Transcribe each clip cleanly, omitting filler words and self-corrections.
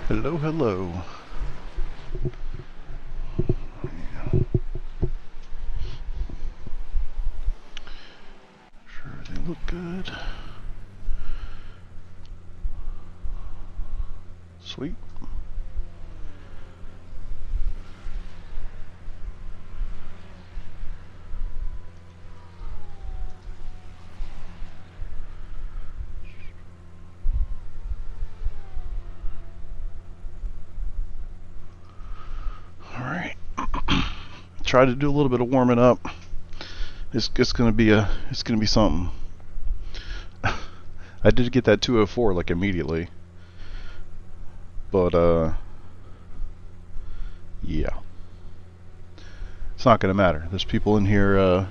Hello, hello. Sure, they look good. Sweet. Alright. Try to do a little bit of warming up. It's gonna be something. I did get that 204 like immediately. But yeah. It's not gonna matter. There's people in here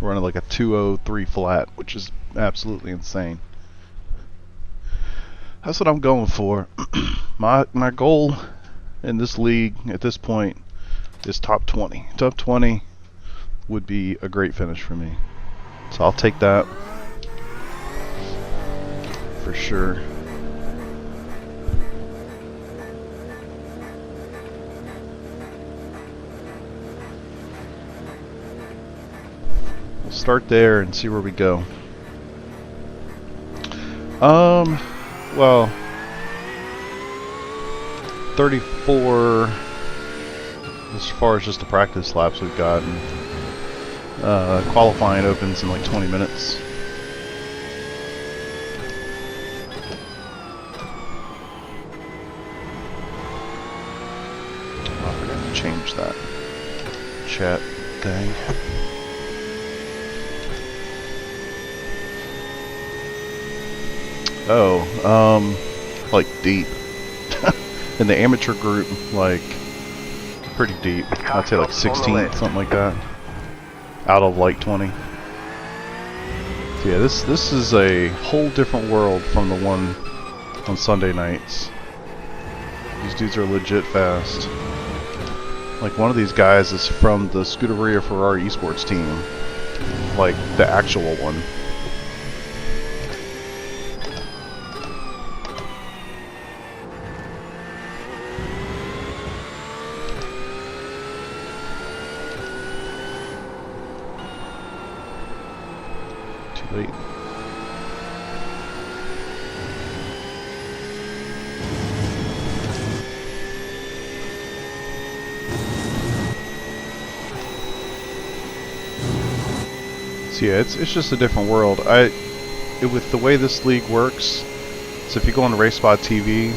running like a 203 flat, which is absolutely insane. That's what I'm going for. My goal in this league at this point is top 20. Top 20 would be a great finish for me. So I'll take that for sure. We'll start there and see where we go. Well, 34 as far as just the practice laps we've gotten. Qualifying opens in like 20 minutes. Oh, I forgot to change that chat thing. Oh, like deep. In the amateur group, like pretty deep. I'd say like 16, something like that. Out of like 20. So yeah, this is a whole different world from the one on Sunday nights. These dudes are legit fast. Like one of these guys is from the Scuderia Ferrari esports team. Like the actual one. Wait. So yeah, it's just a different world. With the way this league works, so if you go on RaceSpot TV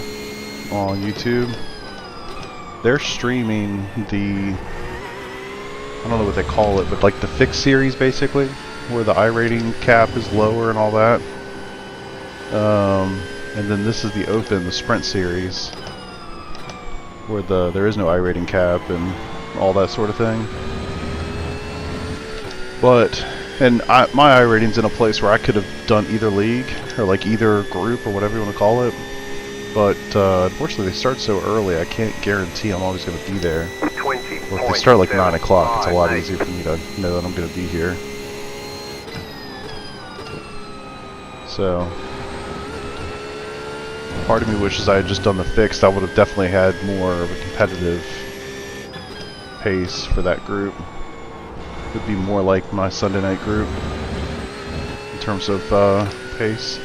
on YouTube, they're streaming the, I don't know what they call it, but like the fixed series basically, where the iRating cap is lower and all that. And then this is the open, the sprint series, where there is no iRating cap and all that sort of thing. But my iRating's in a place where I could have done either league or like either group or whatever you want to call it. But unfortunately, they start so early. I can't guarantee I'm always going to be there. Or if they start like 9 o'clock, it's a lot easier for me to know that I'm going to be here. So, part of me wishes I had just done the fixed. I would have definitely had more of a competitive pace for that group. It would be more like my Sunday night group in terms of pace.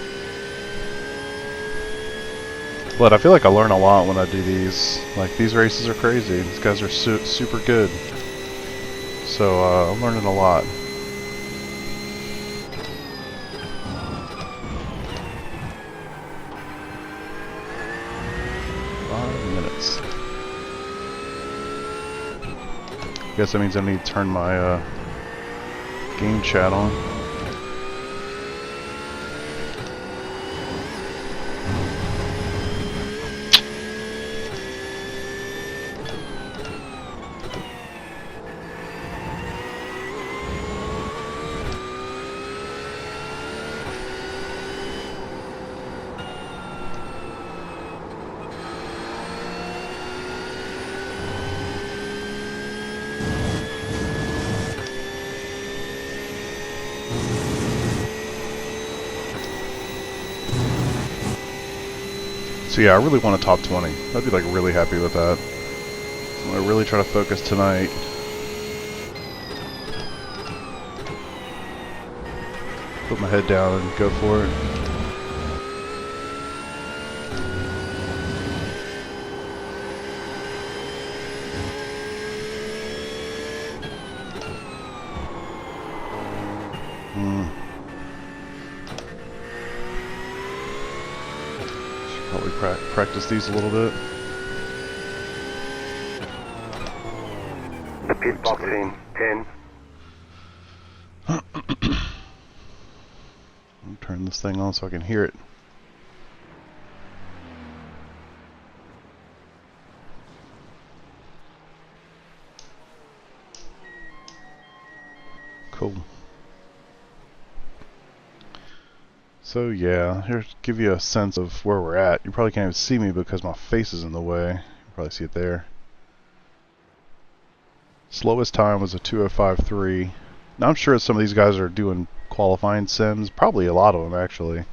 But I feel like I learn a lot when I do these. Like, these races are crazy. These guys are super good. So, I'm learning a lot. I guess that means I need to turn my game chat on. So yeah, I really want a top 20. I'd be like really happy with that. I'm gonna really try to focus tonight. Put my head down and go for it. Should probably practice these a little bit. The pit box in 10. Turn this thing on so I can hear it. Cool. So yeah, here to give you a sense of where we're at. You probably can't even see me because my face is in the way. You can probably see it there. Slowest time was a 2:05.3. Now I'm sure some of these guys are doing qualifying sims. Probably a lot of them actually.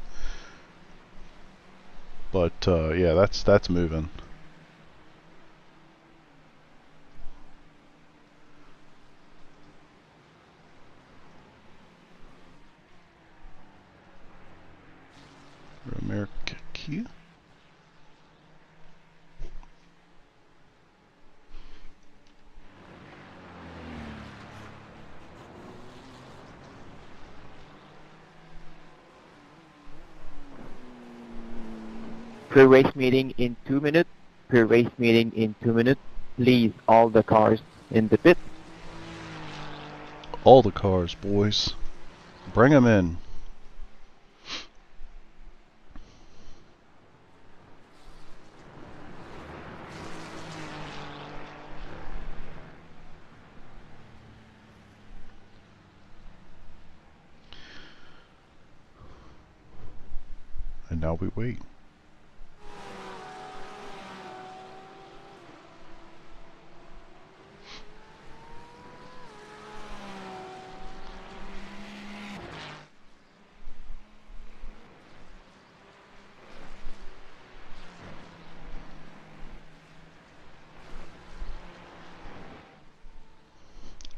But yeah, that's moving. America key. Pre-race meeting in 2 minutes. Pre-race meeting in 2 minutes. Please, all the cars in the pit. All the cars, boys. Bring them in. And now we wait.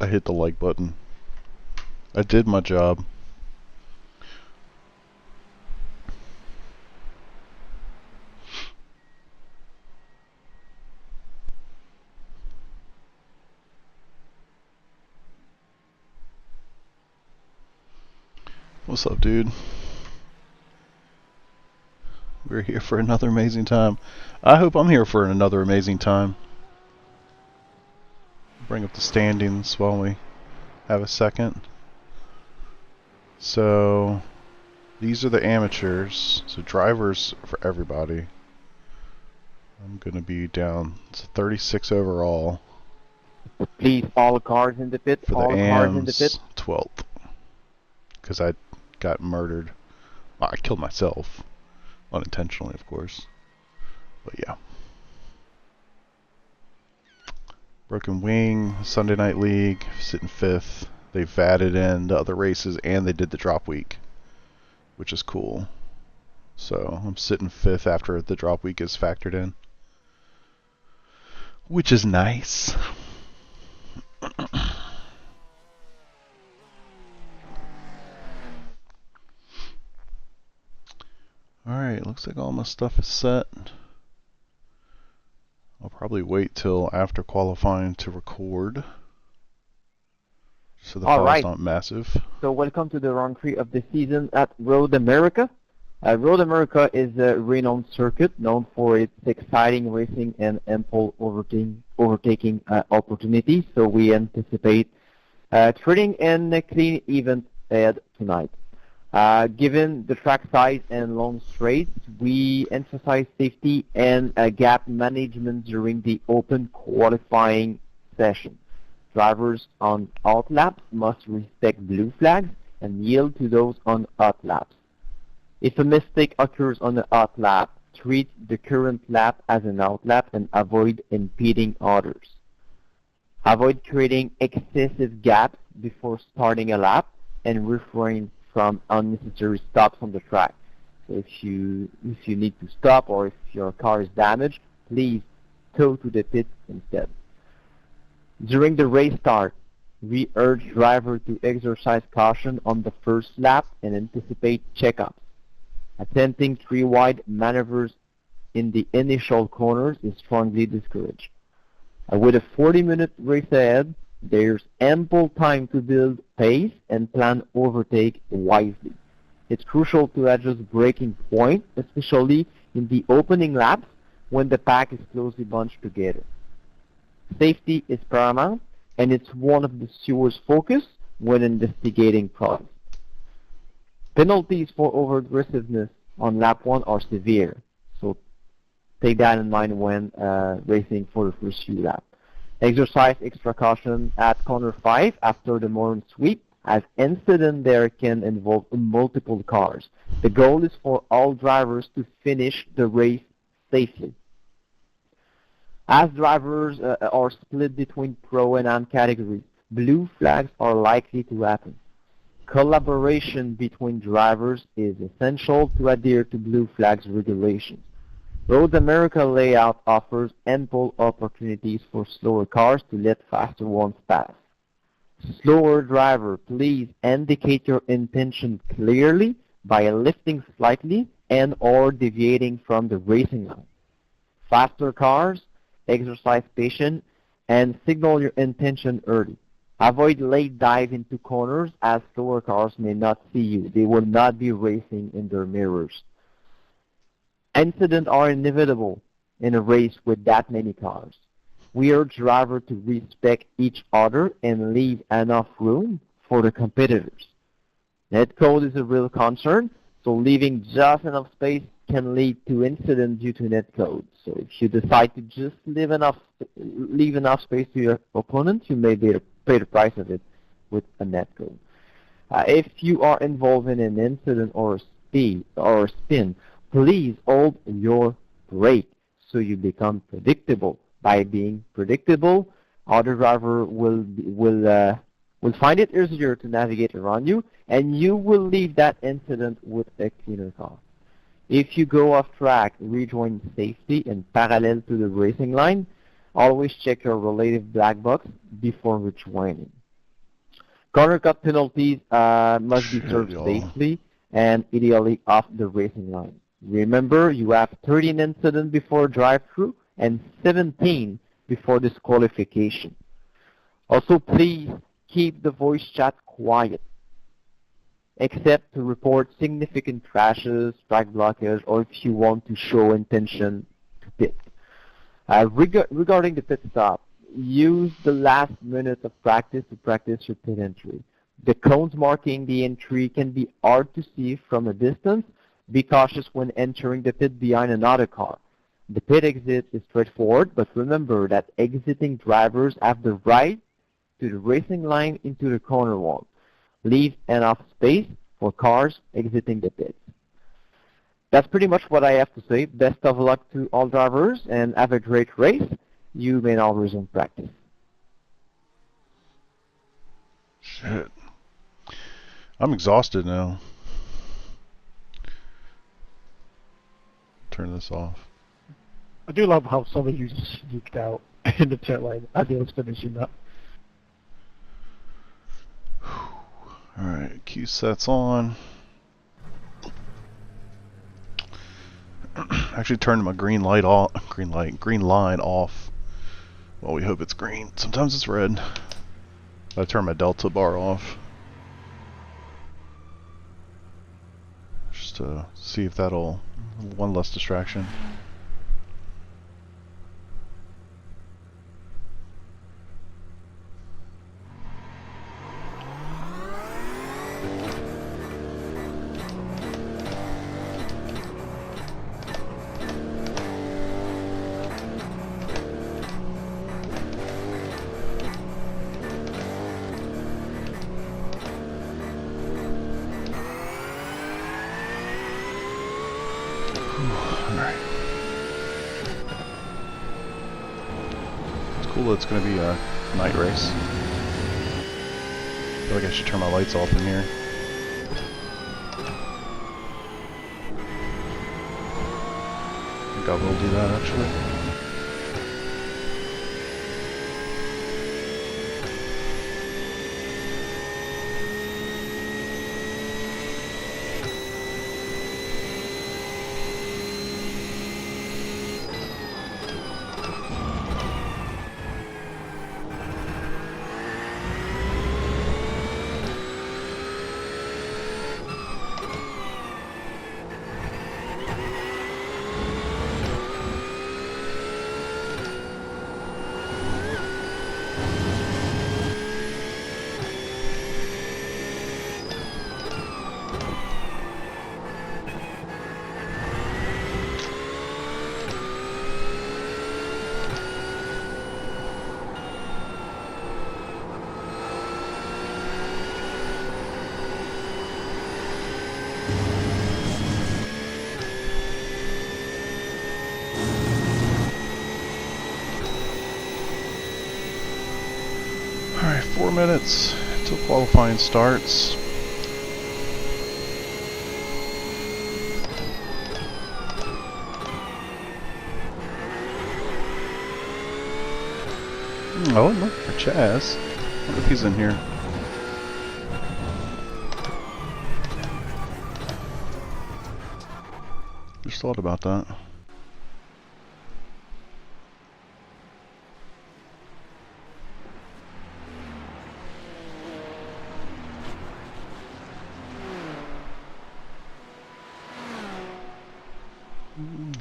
I hit the like button. I did my job. What's up, dude? We're here for another amazing time. I hope I'm here for another amazing time. Bring up the standings while we have a second. So these are the amateurs. So drivers for everybody. I'm gonna be down to 36 overall. Please, all cars in the pit. For All the cars in the pit. AMS 12th. Because I got murdered. Well, I killed myself. Unintentionally, of course. But yeah. Broken Wing, Sunday Night League, sitting 5th. They've added in the other races and they did the drop week, which is cool. So I'm sitting 5th after the drop week is factored in, which is nice. Alright, looks like all my stuff is set. I'll probably wait till after qualifying to record, so the file's not massive. So welcome to the round 3 of the season at Road America. Road America is a renowned circuit known for its exciting racing and ample overtaking opportunities. So we anticipate thrilling and a clean event ahead tonight. Given the track size and long straights, we emphasize safety and gap management during the open qualifying session. Drivers on out laps must respect blue flags and yield to those on hot laps. If a mistake occurs on the hot lap, treat the current lap as an out lap and avoid impeding others. Avoid creating excessive gaps before starting a lap and refrain from unnecessary stops on the track. So if you need to stop or if your car is damaged, please tow to the pit instead. During the race start, we urge drivers to exercise caution on the first lap and anticipate checkups. Attempting three-wide maneuvers in the initial corners is strongly discouraged. With a 40-minute race ahead, there's ample time to build pace and plan overtake wisely. It's crucial to adjust braking points, especially in the opening laps when the pack is closely bunched together. Safety is paramount, and it's one of the stewards' focus when investigating problems. Penalties for over-aggressiveness on lap 1 are severe, so take that in mind when racing for the first few laps. Exercise extra caution at corner 5 after the morning sweep, as incident there can involve multiple cars. The goal is for all drivers to finish the race safely. As drivers are split between pro and am categories, blue flags are likely to happen. Collaboration between drivers is essential to adhere to blue flags regulations. Road America layout offers ample opportunities for slower cars to let faster ones pass. Slower driver, please indicate your intention clearly by lifting slightly and or deviating from the racing line. Faster cars, exercise patience, and signal your intention early. Avoid late dive into corners as slower cars may not see you. They will not be racing in their mirrors. Incidents are inevitable in a race with that many cars. We urge drivers to respect each other and leave enough room for the competitors. Net code is a real concern, so leaving just enough space can lead to incidents due to net code. So if you decide to just leave enough space to your opponent, you may pay the price of it with a net code. If you are involved in an incident or a spin, please hold your brake so you become predictable. By being predictable, other driver will find it easier to navigate around you, and you will leave that incident with a cleaner car. If you go off track, rejoin safely and parallel to the racing line. Always check your relative black box before rejoining. Corner cut penalties must be served safely and ideally off the racing line. Remember, you have 13 incidents before drive-through and 17 before disqualification. Also, please keep the voice chat quiet, except to report significant crashes, track blockage, or if you want to show intention to pit. Regarding the pit stop, use the last minute of practice to practice your pit entry. The cones marking the entry can be hard to see from a distance. Be cautious when entering the pit behind another car. The pit exit is straightforward, but remember that exiting drivers have the right to the racing line into the corner wall. Leave enough space for cars exiting the pits. That's pretty much what I have to say. Best of luck to all drivers and have a great race. You may now resume practice. Shit. I'm exhausted now. Turn this off. I do love how some of you sneaked out in the chat line as I was finishing up. Alright, Q sets on. Actually turned my green line off. Well, we hope it's green. Sometimes it's red. I turn my delta bar off. Just to see if that'll one less distraction. It's going to be a night race. I feel like I should turn my lights off in here. I will do that actually. Alright, 4 minutes till qualifying starts. Oh, look for Chaz. I wonder if he's in here. Just thought about that.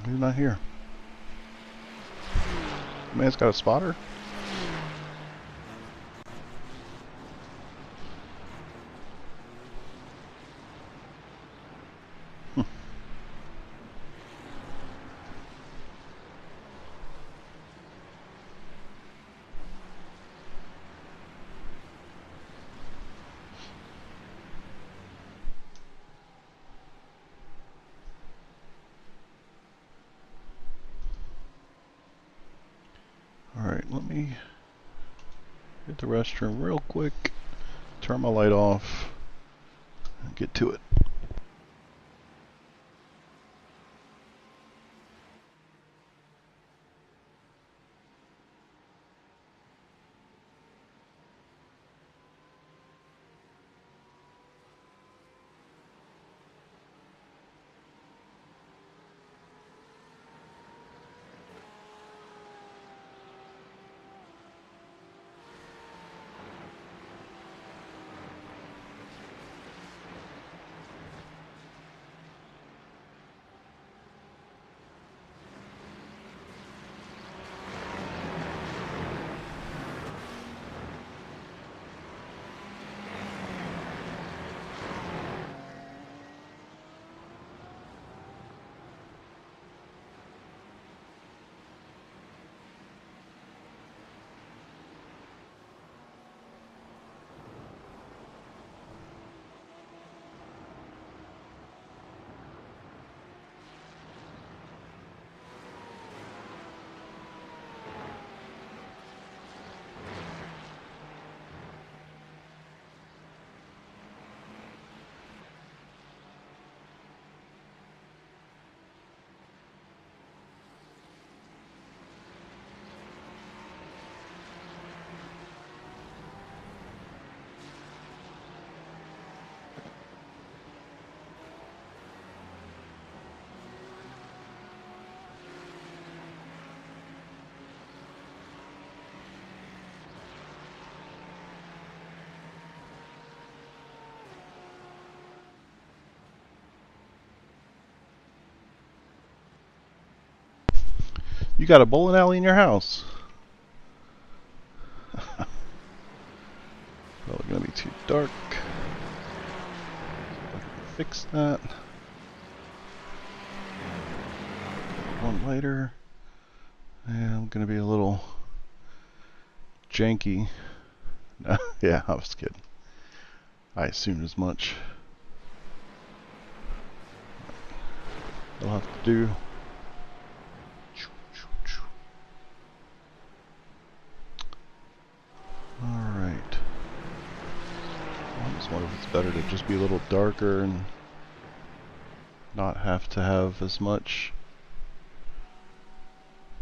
He's not here. Man's got a spotter. Alright, let me hit the restroom real quick, turn my light off, and get to it. You got a bowling alley in your house. Probably gonna be too dark. Fix that. One later. Yeah, I'm gonna be a little janky. Yeah, I was kidding. I assumed as much. I'll have to do. Alright. I just wonder if it's better to just be a little darker and not have to have as much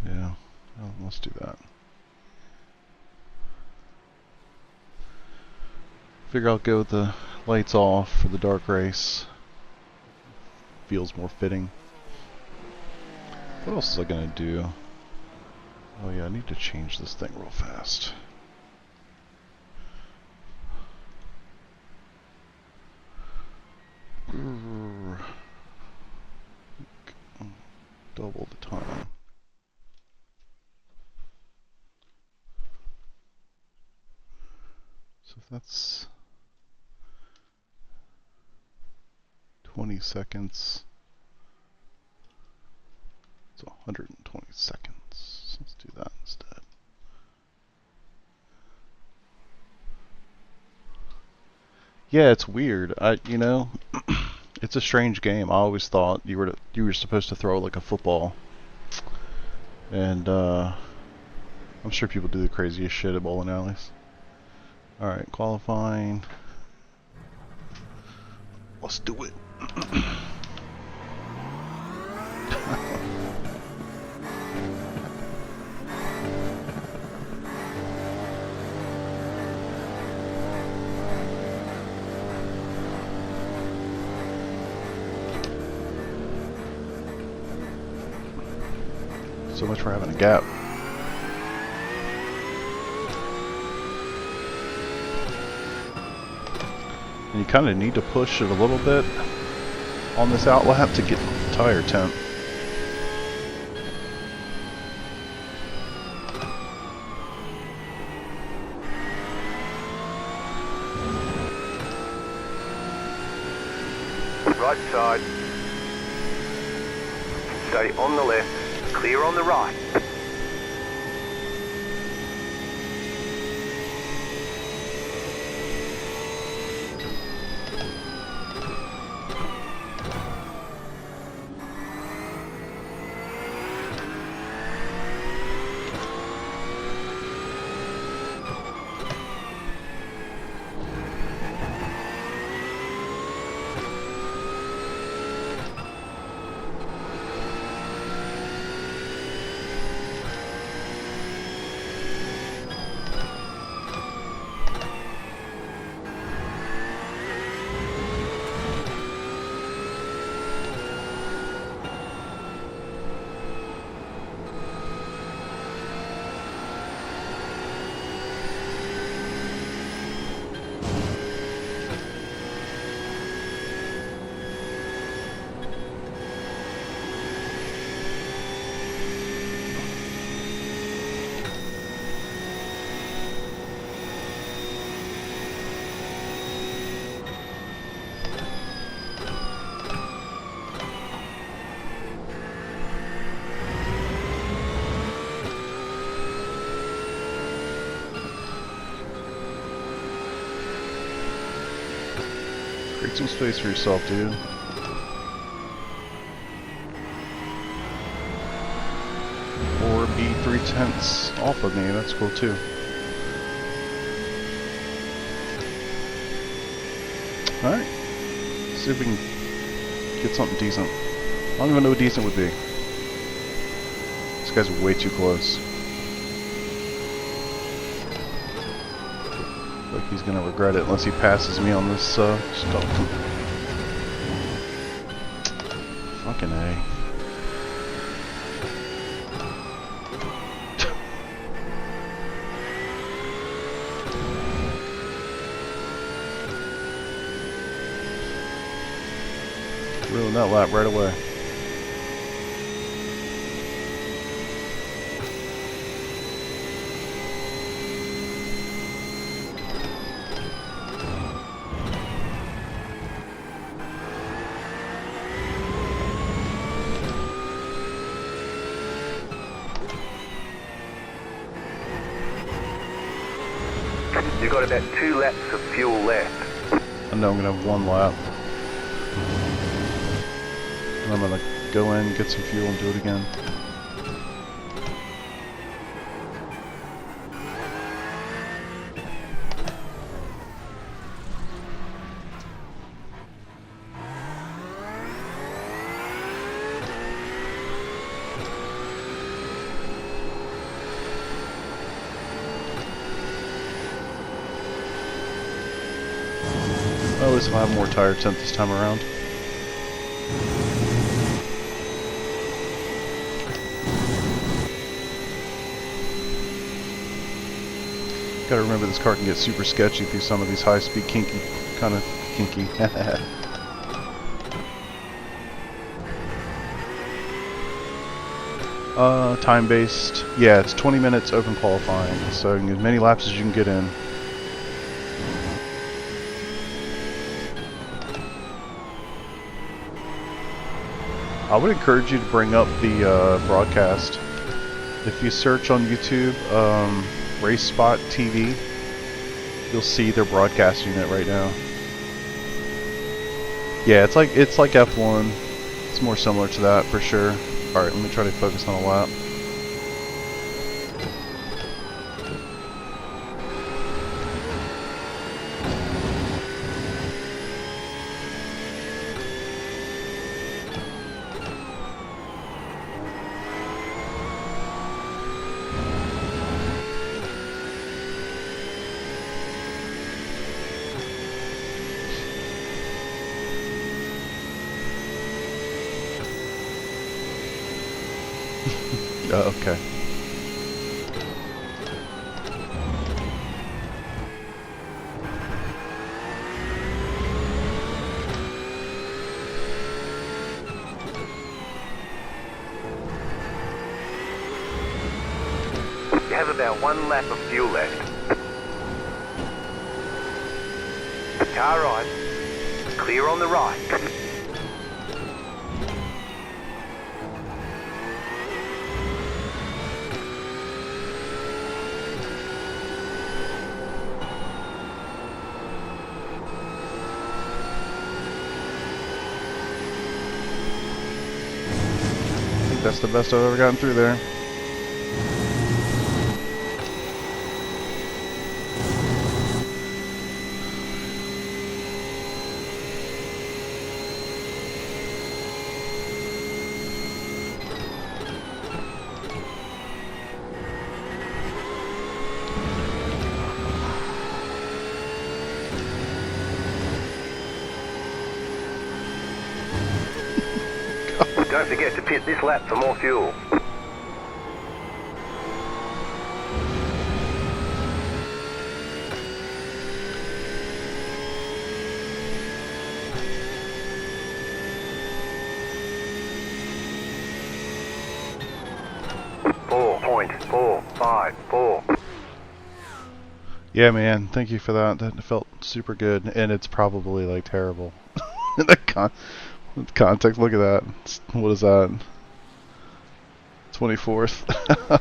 Yeah, well, let's do that. Figure I'll go with the lights off for the dark race. Feels more fitting. What else is I gonna do? Oh yeah, I need to change this thing real fast. Double the time. So if that's 20 seconds. It's 120 seconds. Let's do that instead. Yeah, it's weird. You know, it's a strange game. I always thought you were supposed to throw like a football, and I'm sure people do the craziest shit at bowling alleys. All right, qualifying. Let's do it. So much for having a gap. And you kind of need to push it a little bit on this outlap to get tire temp. Right side. Stay on the left. Clear on the right. Create some space for yourself, dude. Or be 3/10 off of me, that's cool too. Alright. See if we can get something decent. I don't even know what decent would be. This guy's way too close. Like he's gonna regret it unless he passes me on this stuff. Fucking A. Ruin that lap right away. You've got about 2 laps of fuel left. I know I'm gonna have 1 lap. And I'm gonna go in, get some fuel, and do it again. At least I'll have more tire temp this time around. Gotta remember this car can get super sketchy through some of these high-speed kinky, kind of kinky. Time-based. Yeah, it's 20 minutes open qualifying, so you can get as many laps as you can get in. I would encourage you to bring up the broadcast. If you search on YouTube, Race Spot TV, you'll see their broadcast unit right now. Yeah, it's like F1. It's more similar to that for sure. All right, let me try to focus on a lap. Okay. You have about 1 lap of fuel left. Car right. Clear on the right. That's the best I've ever gotten through there. Don't forget to pit this lap for more fuel. .454. Yeah, man. Thank you for that. That felt super good, and it's probably like terrible. the context. Look at that. What is that? 24th.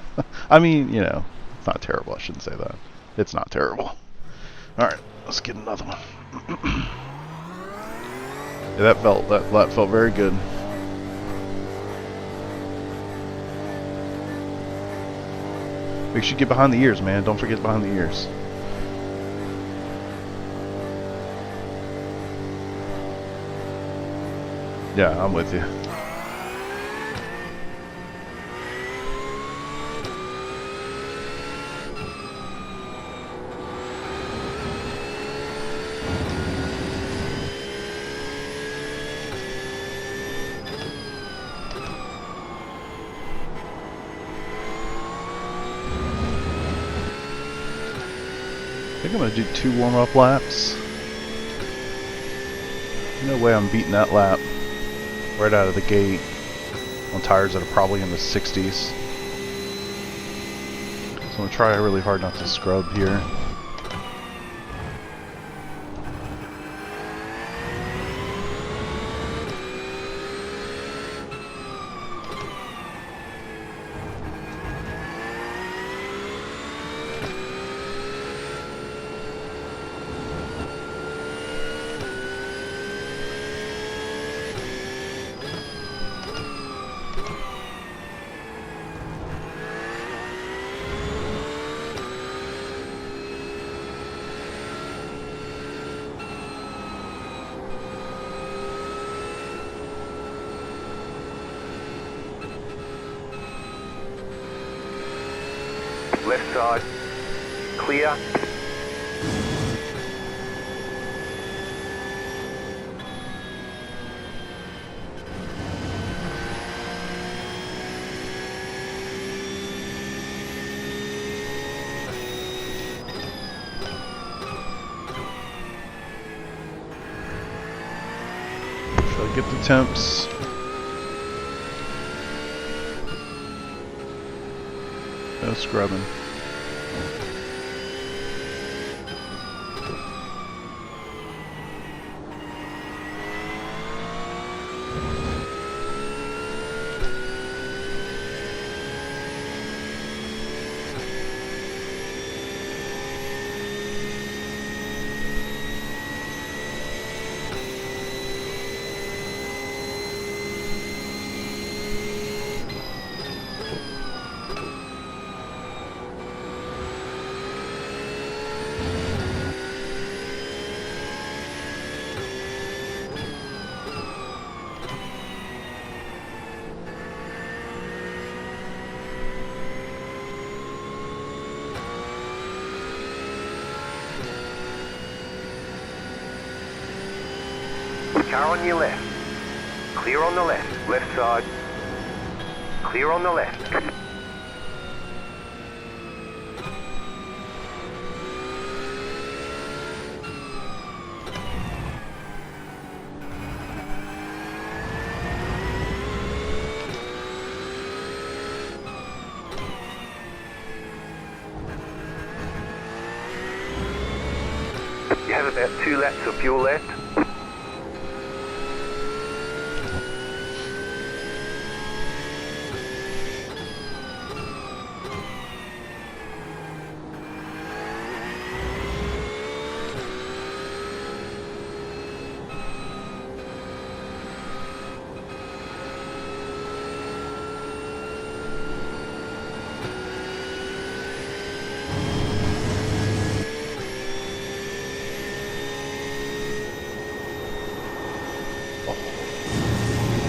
I mean, you know, it's not terrible. I shouldn't say that. It's not terrible. All right, let's get another one. Yeah, that felt very good. Make sure you get behind the ears, man. Don't forget behind the ears. Yeah, I'm with you. I think I'm going to do 2 warm-up laps. No way I'm beating that lap right out of the gate on tires that are probably in the 60s. So I'm going to try really hard not to scrub here. Left side. Clear. Get the temps. No scrubbing. Car on your left. Clear on the left. Left side. Clear on the left. You have about 2 laps of fuel left.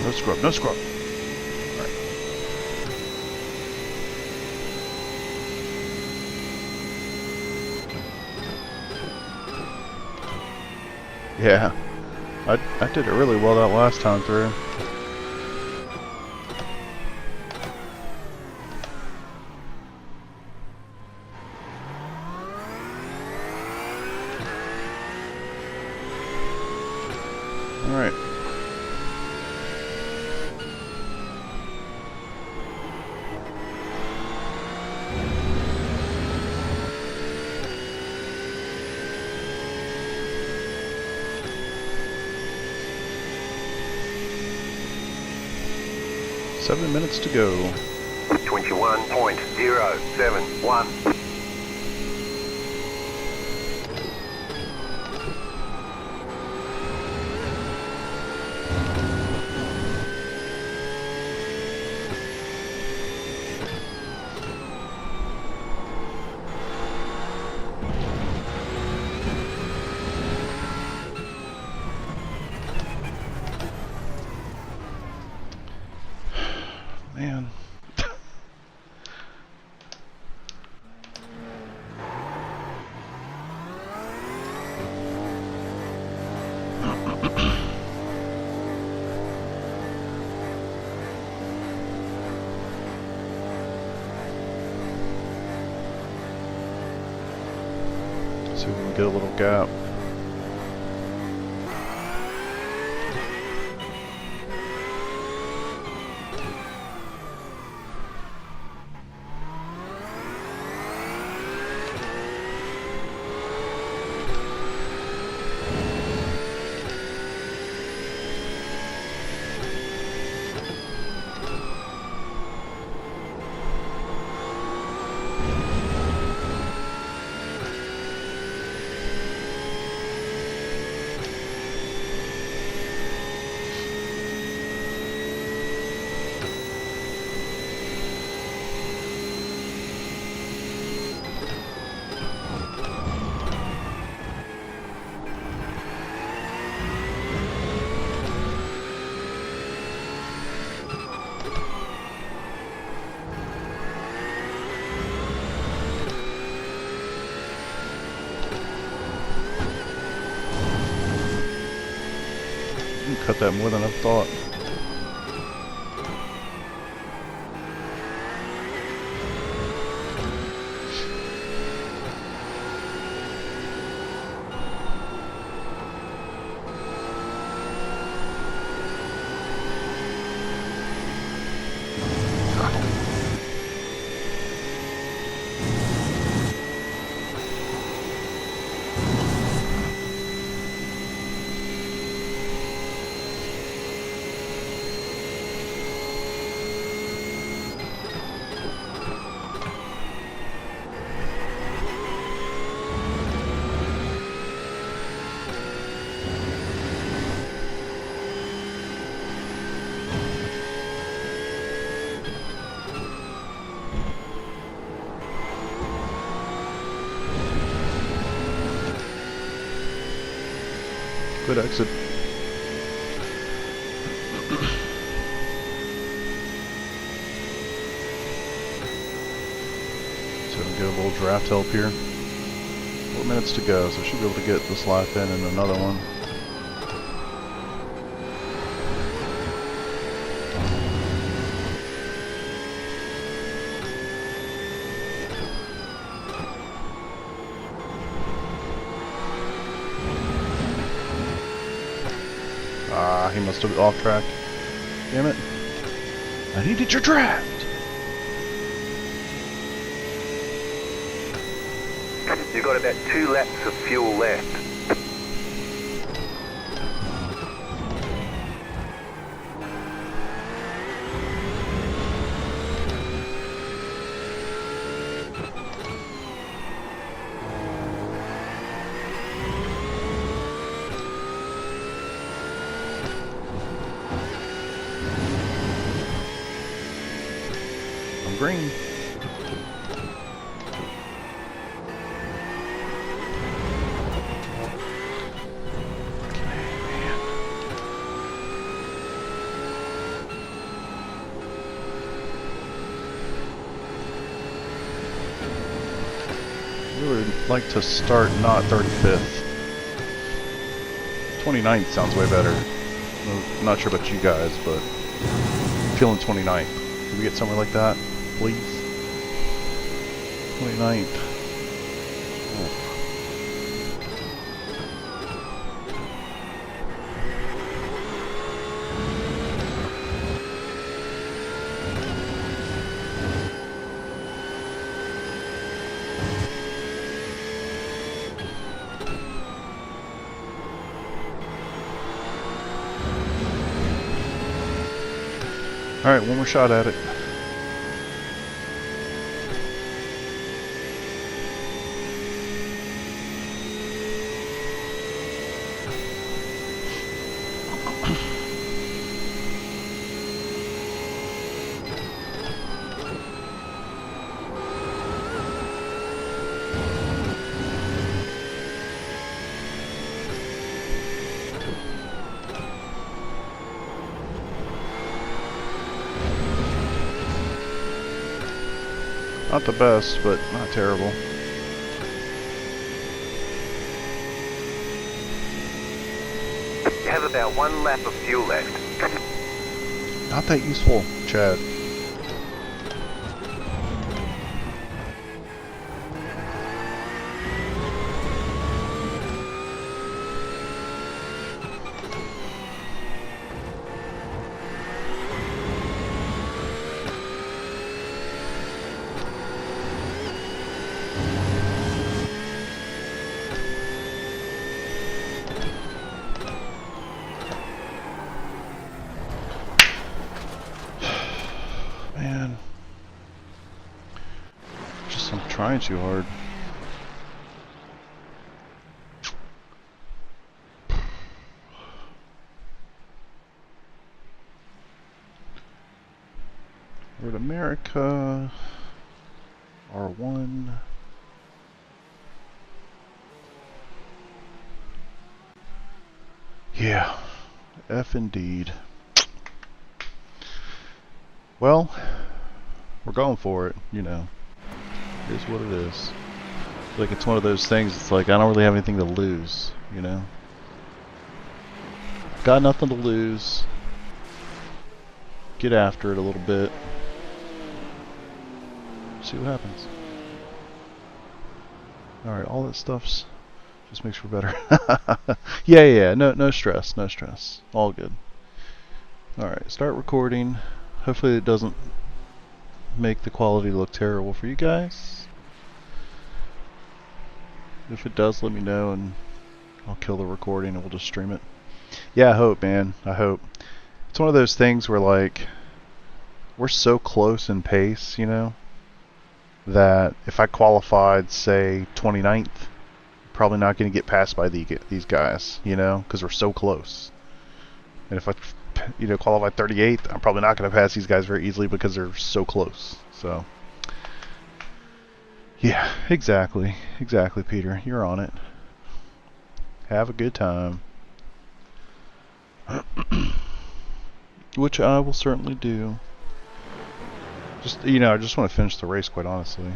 No scrub, no scrub. Yeah, I did it really well that last time through. All right. Seven minutes to go. 21.071. Man. See if we can get a little gap. Cut that more than I thought. Good exit. So we get a little draft help here. 4 minutes to go, so should be able to get this lap in and another one. Ah, he must have off track. Damn it. I needed your draft! You've got about 2 laps of fuel left. I'm green. Really like to start not 35th. 29th sounds way better. I'm not sure about you guys, but I'm feeling 29th. Can we get somewhere like that, please? 29th. Oh. Alright, one more shot at it. Not the best, but not terrible. You have about 1 lap of fuel left. Not that useful, Chad. Man. Just I'm trying too hard. Road America. R1. Yeah. F indeed. Well, we're going for it, you know. It is what it is. Like, it's one of those things, it's like, I don't really have anything to lose, you know? Got nothing to lose. Get after it a little bit. See what happens. Alright, all that stuff's just makes for better. yeah, no stress, no stress. All good. Alright, start recording. Hopefully it doesn't make the quality look terrible for you guys. If it does, let me know and I'll kill the recording and we'll just stream it. Yeah, I hope, man. I hope. It's one of those things where, like, we're so close in pace, you know, that if I qualified, say, 29th, probably not going to get passed by these guys, you know, because we're so close. And if I, you know, qualify 38th, I'm probably not going to pass these guys very easily because they're so close. So, yeah, exactly, Peter. You're on it. Have a good time. Which I will certainly do. Just, you know, I just want to finish the race, quite honestly.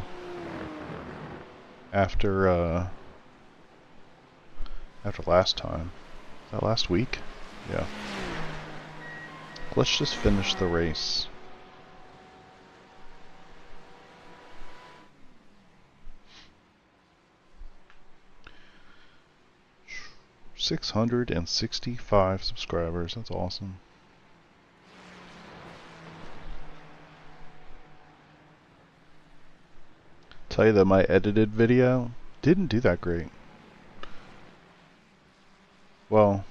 After last time. Was that last week? Yeah. Let's just finish the race. $665 subscribers. That's awesome. Tell you that my edited video didn't do that great. Well,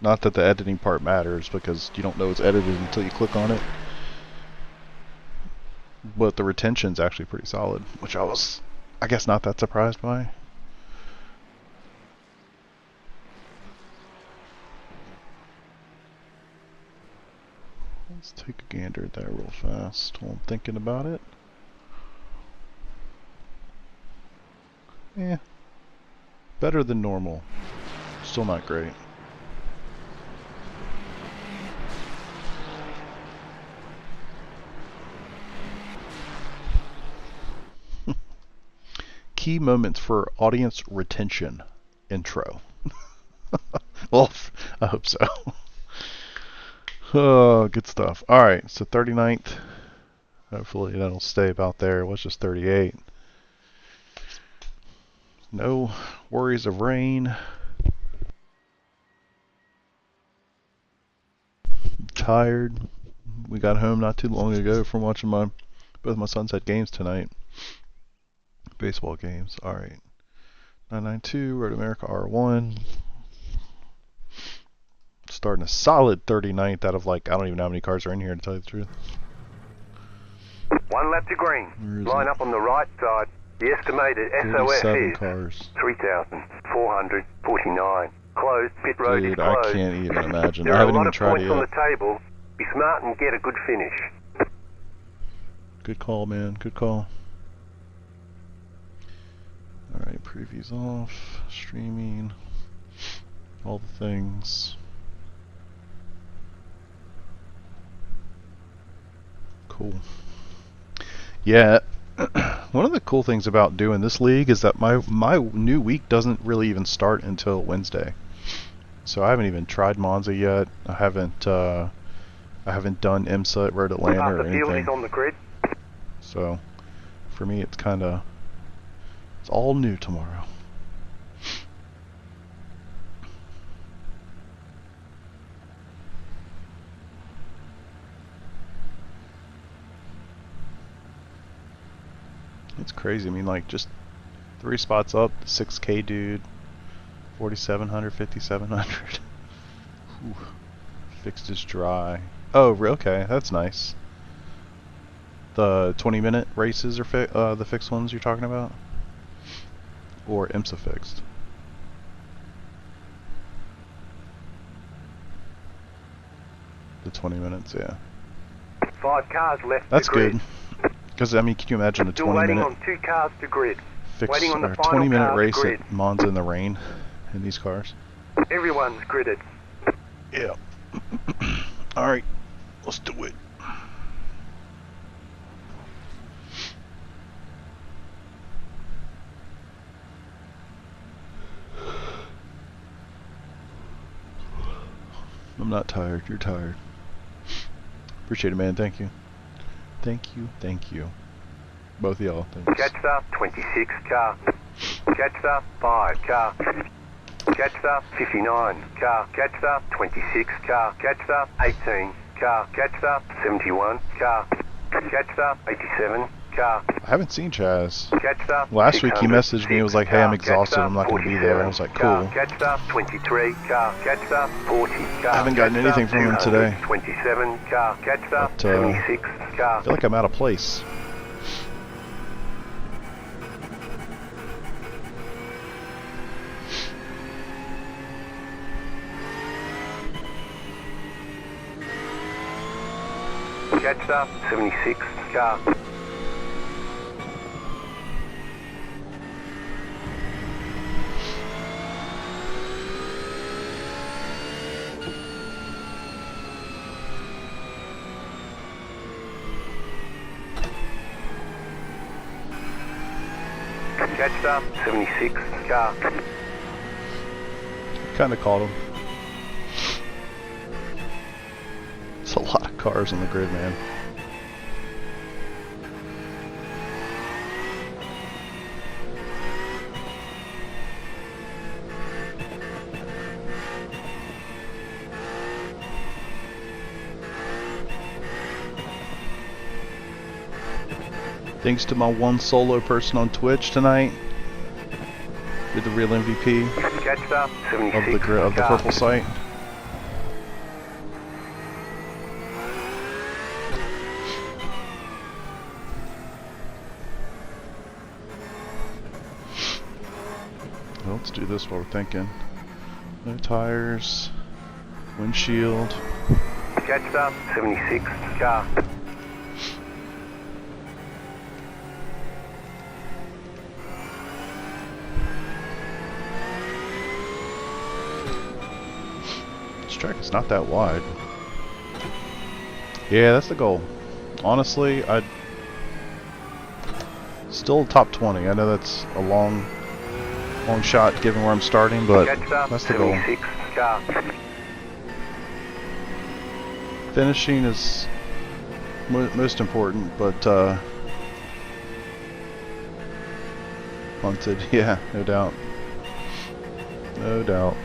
not that the editing part matters, because you don't know it's edited until you click on it. But the retention's actually pretty solid, which I was, I guess, not that surprised by. Let's take a gander at that real fast while I'm thinking about it. Yeah, better than normal. Still not great. Key moments for audience retention intro. Well, I hope so. Oh, good stuff. Alright, so 39th. Hopefully that'll stay about there. It was just 38. No worries of rain. Tired. We got home not too long ago from watching both my sons had games tonight. Baseball games. Alright. 992, Road America R1. Starting a solid 39th out of, like, I don't even know how many cars are in here, to tell you the truth. 1 lap to green. Line up on the right side. The estimated SOS is cars. 3,449. Closed. Pit road is Dude, closed. I can't even imagine. There I are a haven't lot even of tried points it on yet. the table. Be smart and get a good finish. Good call, man. Good call. Alright, previews off. Streaming. All the things. Cool. Yeah, one of the cool things about doing this league is that my new week doesn't really even start until Wednesday. So I haven't even tried Monza yet. I haven't done IMSA at Road Atlanta or The field is anything. on the grid. So for me, it's it's all new tomorrow. It's crazy. I mean, like, just 3 spots up, 6K dude, 4,700, 5,700. Whew. Fixed is dry. Oh, okay, that's nice. The 20-minute races are the fixed ones you're talking about? Or IMSA fixed? The 20 minutes, yeah. 5 cars left That's to grid. good. Because, I mean, can you imagine the Still waiting 20-minute on 2 cars to grid. fixed Waiting on the or final 20-minute car to race grid. at Monza in the rain in these cars? Everyone's gridded. Yeah. Alright, let's do it. I'm not tired, you're tired. Appreciate it, man, thank you. Thank you, thank you. Both of y'all, thanks. Jetstar, 26 car. Jetstar, 5 car. Jetstar, 59 car. Jetstar, 26 car. Jetstar, 18 car. Jetstar, 71 car. Jetstar, 87 car. I haven't seen Chaz. Jetstar, Last week he 600, messaged me, he was like, hey, I'm exhausted, I'm not going to be there. I was like, cool. Jetstar, 23 car. Jetstar, 40 car. I haven't gotten anything from him today. 27 car. Jetstar, But, 76 car. I feel like I'm out of place. Jetstar, 76 car. Catcher, 76 car. Kinda caught him. It's a lot of cars on the grid, man. Thanks to my one solo person on Twitch tonight. You're the real MVP Catcher, 76 of the car. purple site. Well, let's do this while we're thinking. No tires, windshield. Catcher, 76 car. This track is not that wide. Yeah, that's the goal. Honestly, I'd still top 20. I know that's a long shot given where I'm starting, but Catcher, that's the goal. 76 car. Finishing is most important, but punted, yeah, no doubt. No doubt.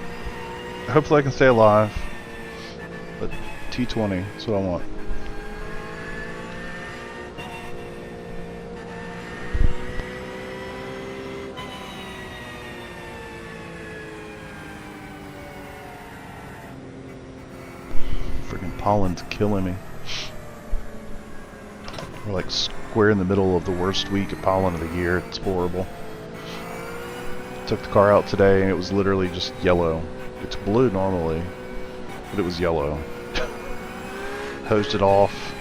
Hopefully I can stay alive, but T20 is what I want. Freaking pollen's killing me. We're like square in the middle of the worst week of pollen of the year. It's horrible. Took the car out today and it was literally just yellow. It's blue normally, but it was yellow. Hosed it off,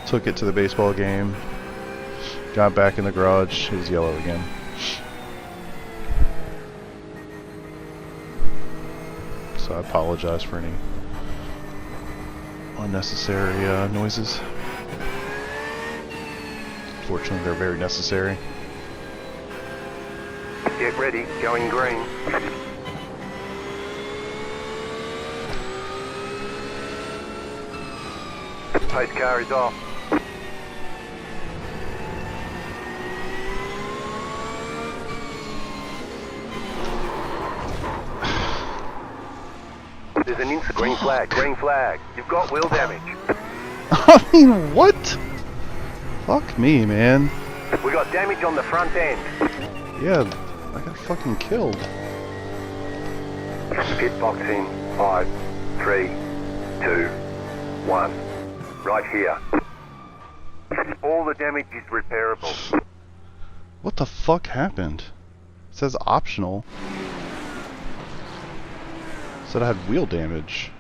took it to the baseball game, got back in the garage, it was yellow again. So I apologize for any unnecessary noises. Fortunately, they're very necessary. Get ready, going green. Pace car is off. There's an instant green flag, green flag. You've got wheel damage. I mean, what? Fuck me, man. We got damage on the front end. Yeah, I got fucking killed. Pit box in 5, 3, 2, 1. Right here. All the damage is repairable. What the fuck happened? It says optional. It said I had wheel damage.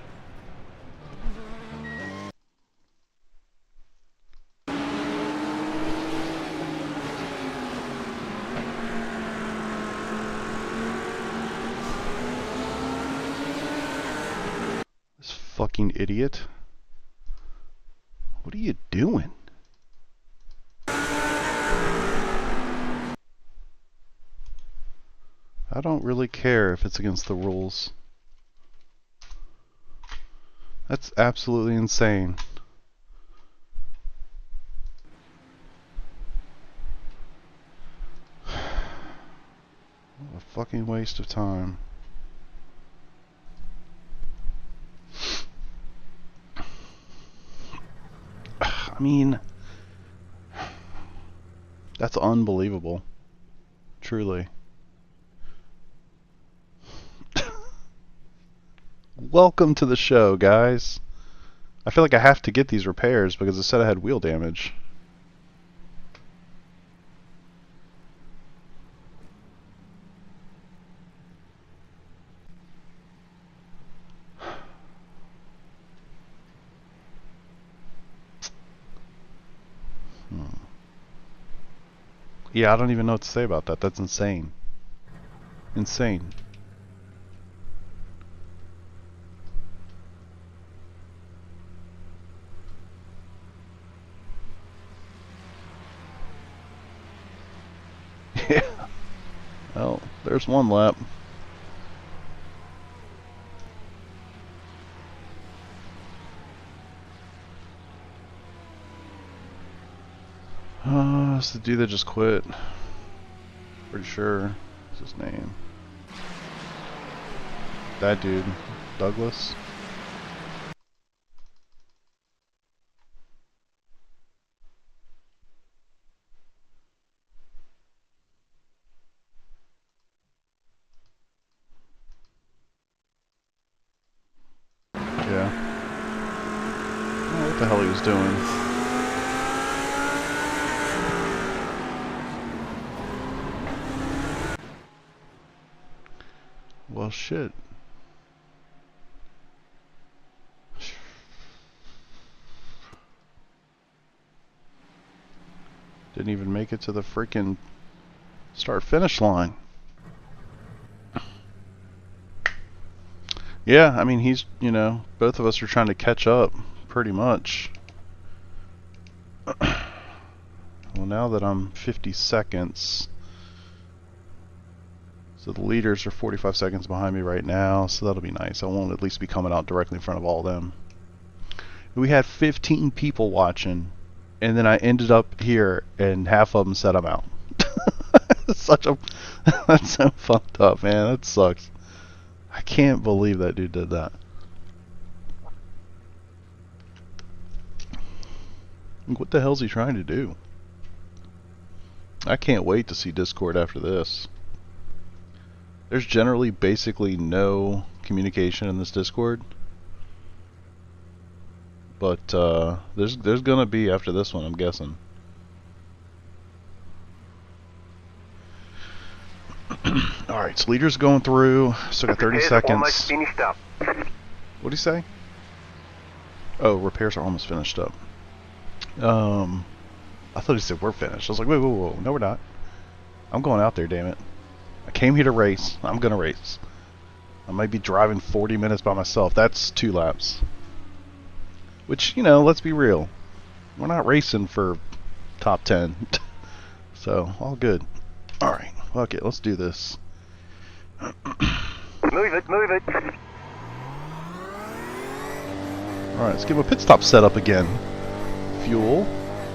This fucking idiot. What are you doing? I don't really care if it's against the rules. That's absolutely insane. What a fucking waste of time. I mean, that's unbelievable. Truly. Welcome to the show, guys. I feel like I have to get these repairs because it said I had wheel damage. Yeah, I don't even know what to say about that. That's insane. Insane. Yeah. Well, there's one lap. It's the dude that just quit. Pretty sure. What's his name? That dude. Douglas? Yeah. I don't know what the hell he was doing. Well, shit. Didn't even make it to the freaking start-finish line. Yeah, I mean, he's, you know, both of us are trying to catch up, pretty much. Well, now that I'm 50 seconds, so the leaders are 45 seconds behind me right now, so that'll be nice. I won't at least be coming out directly in front of all of them. We had 15 people watching, and then I ended up here, and half of them said I'm out. That's so fucked up, man. That sucks. I can't believe that dude did that. What the hell's he trying to do? I can't wait to see Discord after this. There's generally basically no communication in this Discord. But there's gonna be after this one, I'm guessing. Alright, so leader's going through, so got 30 seconds. Almost finished up. What'd he say? Oh, repairs are almost finished up. I thought he said we're finished. I was like, wait, whoa, whoa, no we're not. I'm going out there, damn it. I came here to race. I'm gonna race. I might be driving 40 minutes by myself. That's 2 laps. Which, you know, let's be real. We're not racing for top 10. So, all good. Alright, okay, let's do this. Move it, move it. Alright, let's get my pit stop set up again. Fuel,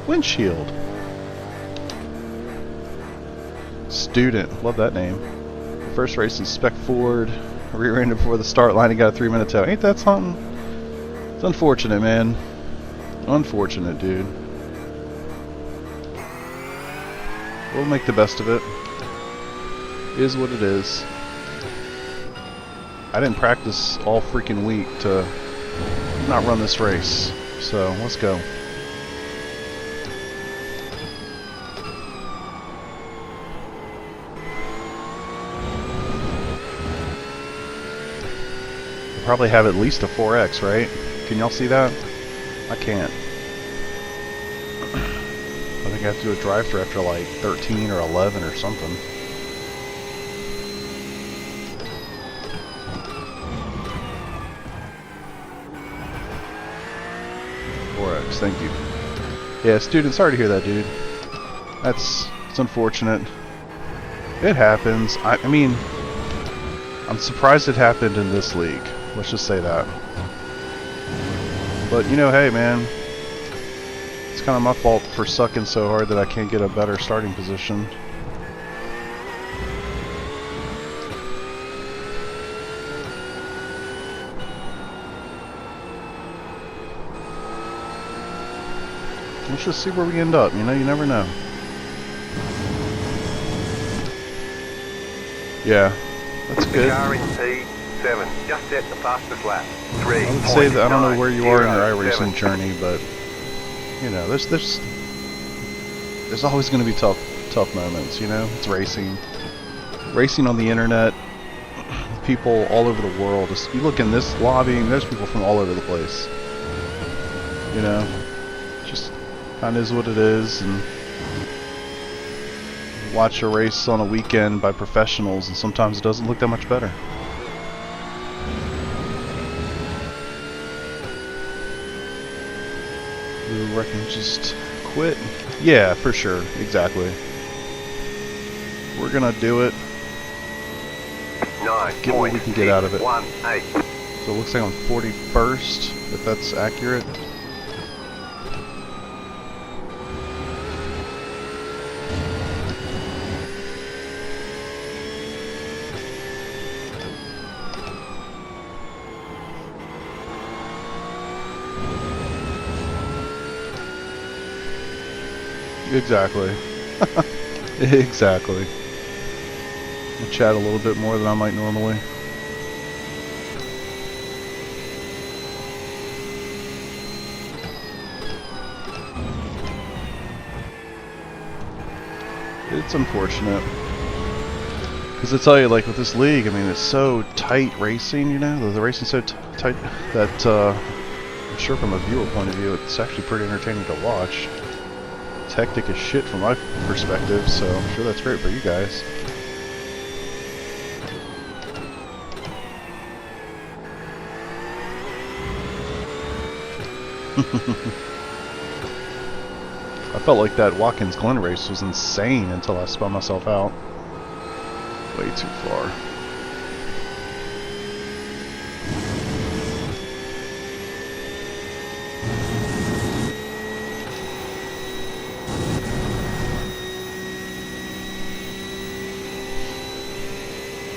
windshield. Student, love that name. First race in Spec Ford, rear-ended before the start line and got a 3-minute tow. Ain't that something? It's unfortunate, man. Unfortunate, dude. We'll make the best of it. Is what it is. I didn't practice all freaking week to not run this race. So, let's go. Probably have at least a 4X, right? Can y'all see that? I can't. I think I have to do a drive-thru after like 13 or 11 or something. Thank you. Yeah, student, sorry to hear that, dude. It's unfortunate. It happens. I mean, I'm surprised it happened in this league. Let's just say that. But, you know, hey, man. It's kind of my fault for sucking so hard that I can't get a better starting position. Let's just see where we end up, you know, you never know. Yeah, that's good. Car in P7, just set the fastest lap. I would say that I don't know where you are in your iRacing journey, but you know, there's always going to be tough moments, you know. It's racing on the internet. People all over the world. Just, you look in this lobby, and there's people from all over the place. You know, just kind of is what it is, and watch a race on a weekend by professionals, and sometimes it doesn't look that much better. Ooh, I can just quit. Yeah, for sure, exactly. We're gonna do it. get what we can get out of it. 59.618. So it looks like I'm 41st, if that's accurate. Exactly. Exactly. I'll chat a little bit more than I might normally. It's unfortunate. Because I tell you, like with this league, I mean, it's so tight racing, you know? The racing's so tight that, I'm sure from a viewer point of view, it's actually pretty entertaining to watch. It's hectic as shit from my perspective, so I'm sure that's great for you guys. I felt like that Watkins Glen race was insane until I spun myself out. Way too far.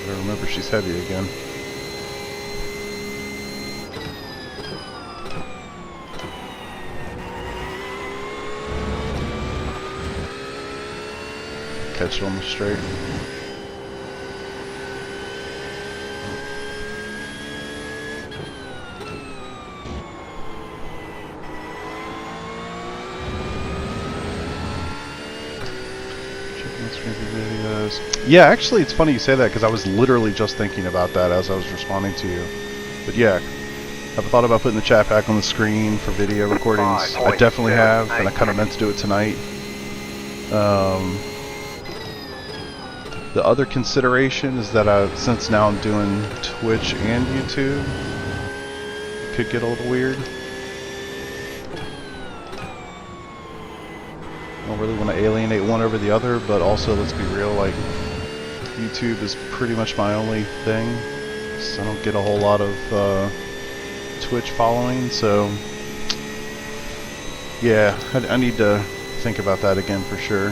I remember she's heavy again. Catch it on the straight. Yeah, actually, it's funny you say that because I was literally just thinking about that as I was responding to you. But yeah, I've thought about putting the chat back on the screen for video recordings. I definitely have, and I kind of meant to do it tonight. The other consideration is that since now I'm doing Twitch and YouTube, it could get a little weird. I don't really want to alienate one over the other, but also, let's be real, like, YouTube is pretty much my only thing, so I don't get a whole lot of Twitch following, so yeah, I need to think about that again for sure.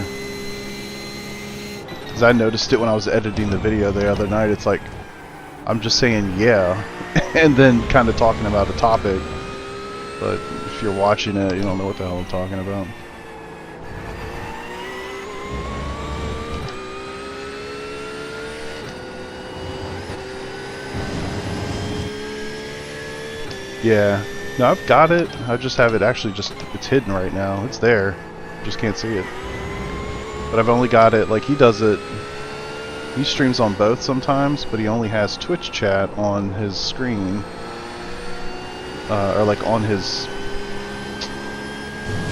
Because I noticed it when I was editing the video the other night. It's like, I'm just saying yeah, and then kind of talking about a topic, but if you're watching it, you don't know what the hell I'm talking about. Yeah, no, I've got it. I just have it actually it's hidden right now. It's there. Just can't see it. But I've only got it, like he does it, he streams on both sometimes, but he only has Twitch chat on his screen. Or like on his,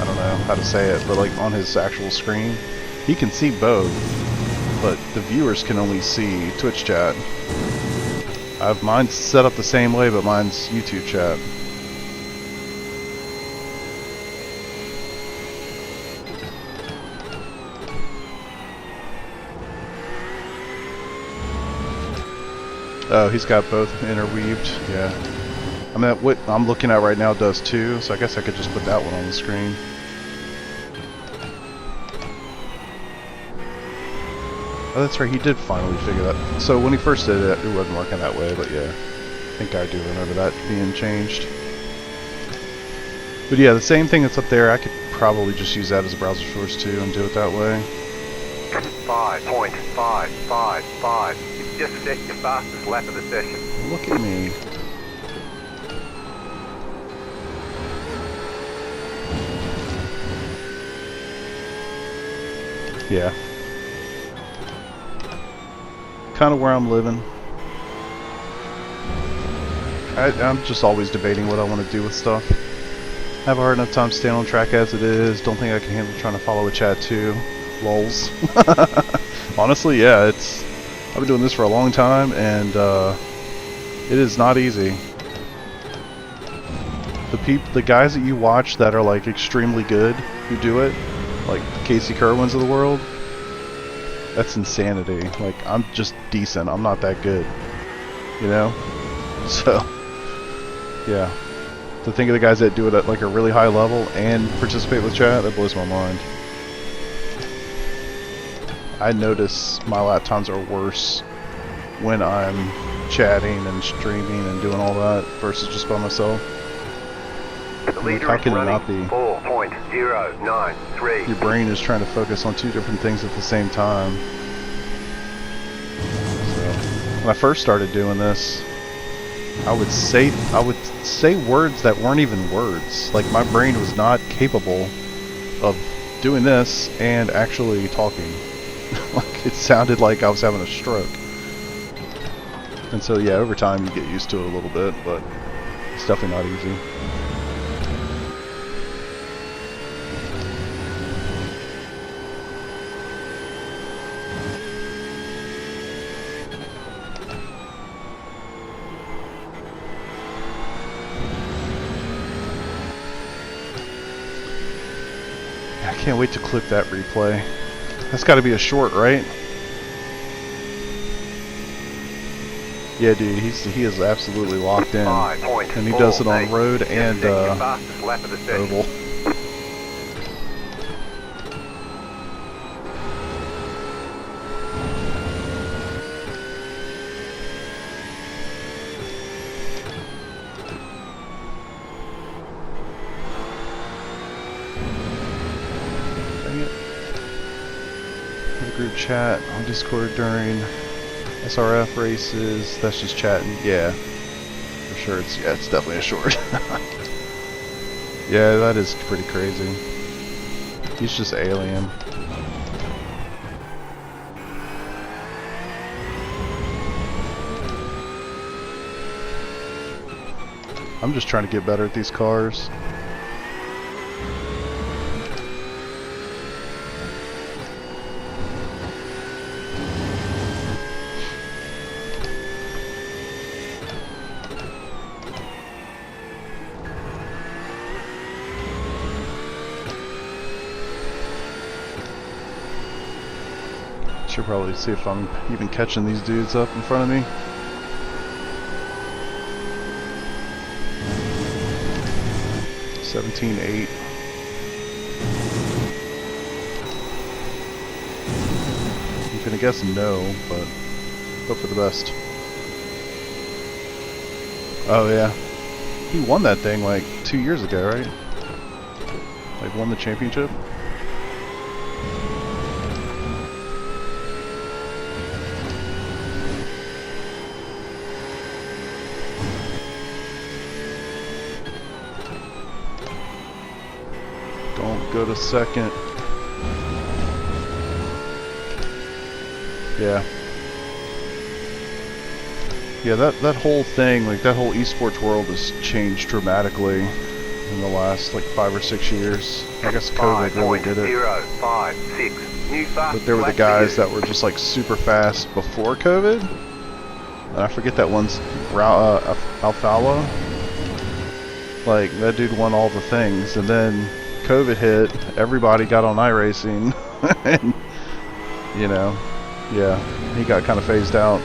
I don't know how to say it, but like on his actual screen. He can see both, but the viewers can only see Twitch chat. I have mine set up the same way, but mine's YouTube chat. Oh, he's got both interweaved, yeah. I mean, what I'm looking at right now does too, so I guess I could just put that one on the screen. Oh, that's right, he did finally figure that. So when he first did it, it wasn't working that way, but yeah. I think I do remember that being changed. But yeah, the same thing that's up there, I could probably just use that as a browser source too and do it that way. 5.555. You've just set your fastest lap of the session. Look at me. Yeah. Kind of where I'm living. I'm just always debating what I want to do with stuff. I have a hard enough time staying on track as it is. Don't think I can handle trying to follow a chat too. Lols. Honestly, yeah, I've been doing this for a long time, and it is not easy. The guys that you watch that are like extremely good who do it, like Casey Kerwins of the world, that's insanity. Like, I'm just decent. I'm not that good. you know? So, yeah. To think of the guys that do it at like a really high level and participate with chat, that blows my mind. I notice my lap times are worse when I'm chatting and streaming and doing all that versus just by myself. The leader How is can it running not be? 4.093. Your brain is trying to focus on two different things at the same time. So, when I first started doing this, I would say words that weren't even words. Like my brain was not capable of doing this and actually talking. Like it sounded like I was having a stroke. And so yeah, over time you get used to it a little bit, but it's definitely not easy. I can't wait to clip that replay. That's got to be a short, right? Yeah, dude, he is absolutely locked in, and he does it on road and oval. Group chat on Discord during SRF races. That's just chatting. Yeah, for sure. It's definitely a short. Yeah, that is pretty crazy. He's just alien. I'm just trying to get better at these cars. Should probably see if I'm even catching these dudes up in front of me. $17.8. I'm gonna guess no, but hope for the best. Oh yeah, he won that thing like 2 years ago, right? Like won the championship. Go to second. Yeah. Yeah, that whole thing, like that whole esports world has changed dramatically in the last like 5 or 6 years. I guess COVID really did it. 056. But there were the guys that were just like super fast before COVID. And I forget that one's Alfala. Like that dude won all the things, and then COVID hit, everybody got on iRacing, and, you know, yeah, he got kind of phased out.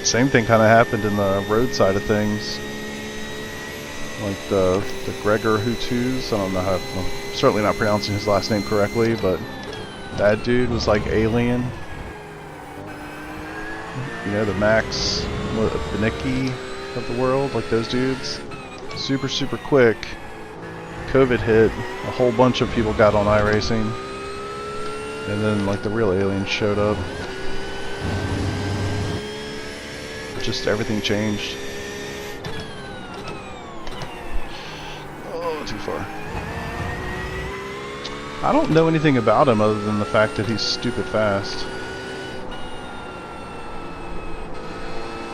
Same thing kind of happened in the road side of things. Like the Gregor Hutus, I don't know how, I'm certainly not pronouncing his last name correctly, but that dude was like alien. You know, the Max Benicki of the world, like those dudes, super quick. COVID hit, a whole bunch of people got on iRacing, and then like the real aliens showed up. Just everything changed. Oh, too far. I don't know anything about him other than the fact that he's stupid fast.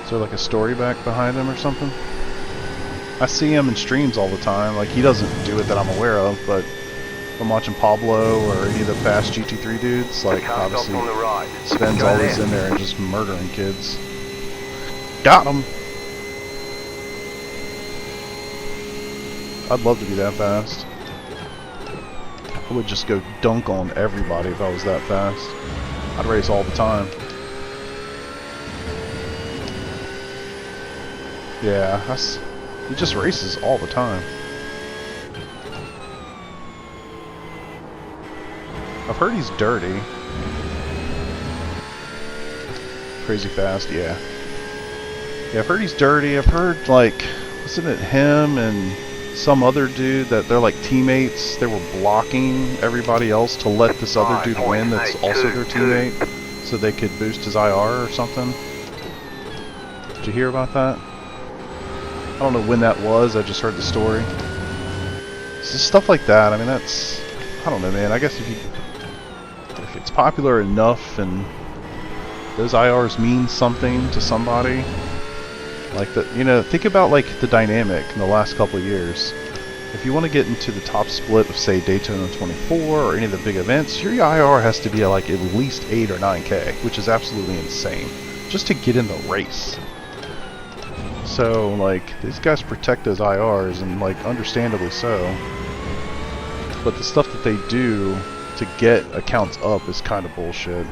Is there like a story back behind him or something? I see him in streams all the time. Like, he doesn't do it that I'm aware of, but if I'm watching Pablo or any of the fast GT3 dudes, like, obviously Sven's always in there and just murdering kids. Got him! I'd love to be that fast. I would just go dunk on everybody if I was that fast. I'd race all the time. Yeah, he just races all the time. I've heard he's dirty. Crazy fast, yeah. Yeah, I've heard he's dirty. I've heard, like, wasn't it him and some other dude that they're like teammates? They were blocking everybody else to let this other dude win that's also their teammate so they could boost his IR or something. Did you hear about that? I don't know when that was. I just heard the story. So stuff like that. I mean, that's, I don't know, man. I guess if it's popular enough and those IRs mean something to somebody, like the, you know, think about like the dynamic in the last couple of years. If you want to get into the top split of say Daytona 24 or any of the big events, your IR has to be like at least 8 or 9K, which is absolutely insane, just to get in the race. So like these guys protect those IRs, and like understandably so. But the stuff that they do to get accounts up is kind of bullshit.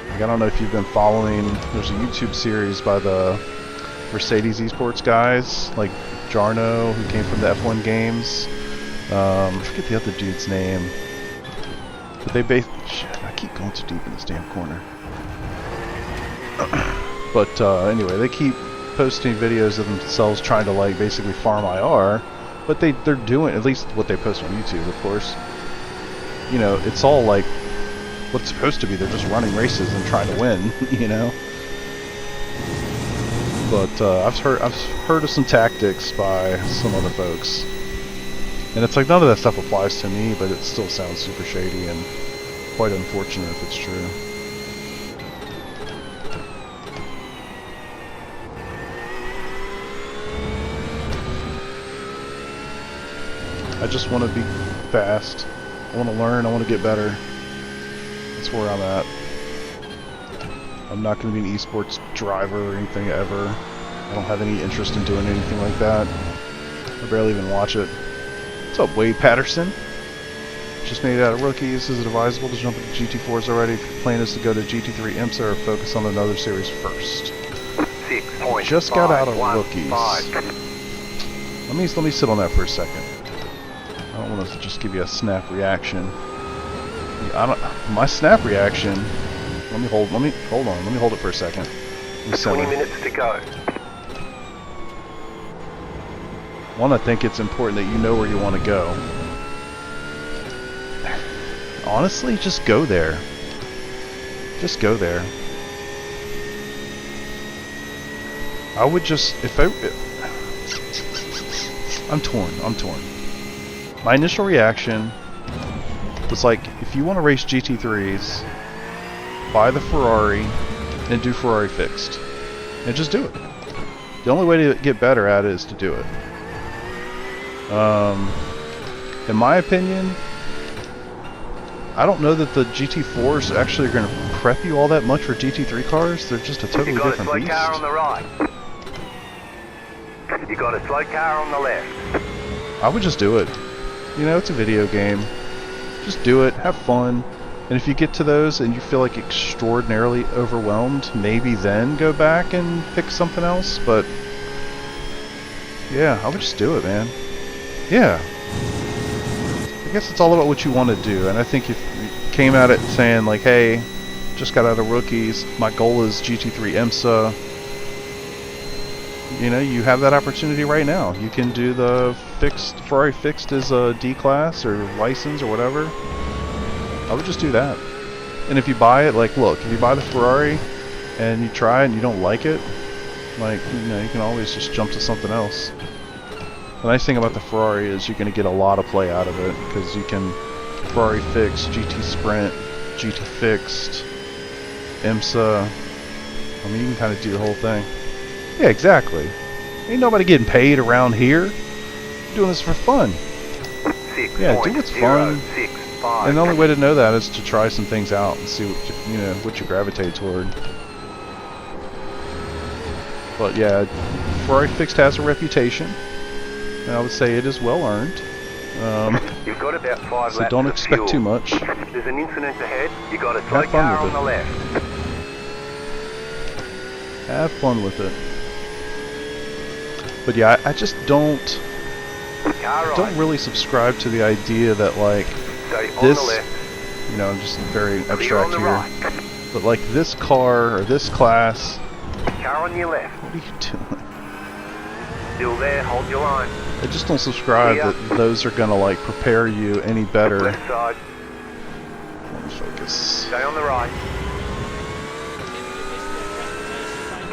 Like, I don't know if you've been following, there's a YouTube series by the Mercedes esports guys, like Jarno, who came from the F1 games. I forget the other dude's name. But they shit, I keep going too deep in this damn corner. But anyway, they keep posting videos of themselves trying to like basically farm IR, but they're doing, at least what they post on YouTube, of course. You know, it's all like what's supposed to be. They're just running races and trying to win, you know. But I've heard of some tactics by some other folks, and it's like none of that stuff applies to me, but it still sounds super shady and quite unfortunate if it's true. I just want to be fast. I want to learn. I want to get better. That's where I'm at. I'm not going to be an esports driver or anything ever. I don't have any interest in doing anything like that. I barely even watch it. What's up, Wade Patterson? Just made it out of rookies. Is it advisable to jump into GT4s already if your plan is to go to GT3 IMSA or focus on another series first? Just got out of rookies. Let me sit on that for a second. I don't want to just give you a snap reaction. My snap reaction. Let me hold it for a second. 20 minutes to go. One, I think it's important that you know where you want to go. Honestly, just go there. Just go there. I would just, I'm torn. My initial reaction was like, if you want to race GT3s, buy the Ferrari and do Ferrari fixed. And just do it. The only way to get better at it is to do it. In my opinion, I don't know that the GT4s actually are going to prep you all that much for GT3 cars. They're just a totally different beast. You got a slow car on the right. You got a slow car on the left. I would just do it. You know, it's a video game. Just do it, have fun. And if you get to those and you feel like extraordinarily overwhelmed, maybe then go back and pick something else. But yeah, I would just do it, man. Yeah. I guess it's all about what you want to do. And I think if you came at it saying like, hey, just got out of rookies, my goal is GT3 IMSA, you know, you have that opportunity right now. You can do the Ferrari fixed as a D-class or license or whatever. I would just do that. And if you buy it, like, look, if you buy the Ferrari and you try it and you don't like it, like, you know, you can always just jump to something else. The nice thing about the Ferrari is you're going to get a lot of play out of it, because you can Ferrari fixed, GT Sprint, GT fixed, IMSA. I mean, you can kind of do the whole thing. Yeah, exactly. Ain't nobody getting paid around here. You're doing this for fun. Yeah, do what's fun. And the only way to know that is to try some things out and see what you know, what you gravitate toward. But yeah, Ferrari Fixed has a reputation, and I would say it is well earned. You You've got about 5 So laps don't of expect fuel. too much. There's an incident ahead. You got a slow Have fun car with on the it. left. Have fun with it. But yeah, I just don't Car right. really subscribe to the idea that like Stay on this, the left. you know, I'm just very Clear on abstract the here. right. But like this car or this class, Car on your left. what are you doing? Still there. Hold your line. I just don't subscribe Clear. that those are gonna like prepare you any better. Left side. Let me focus. Stay on the right.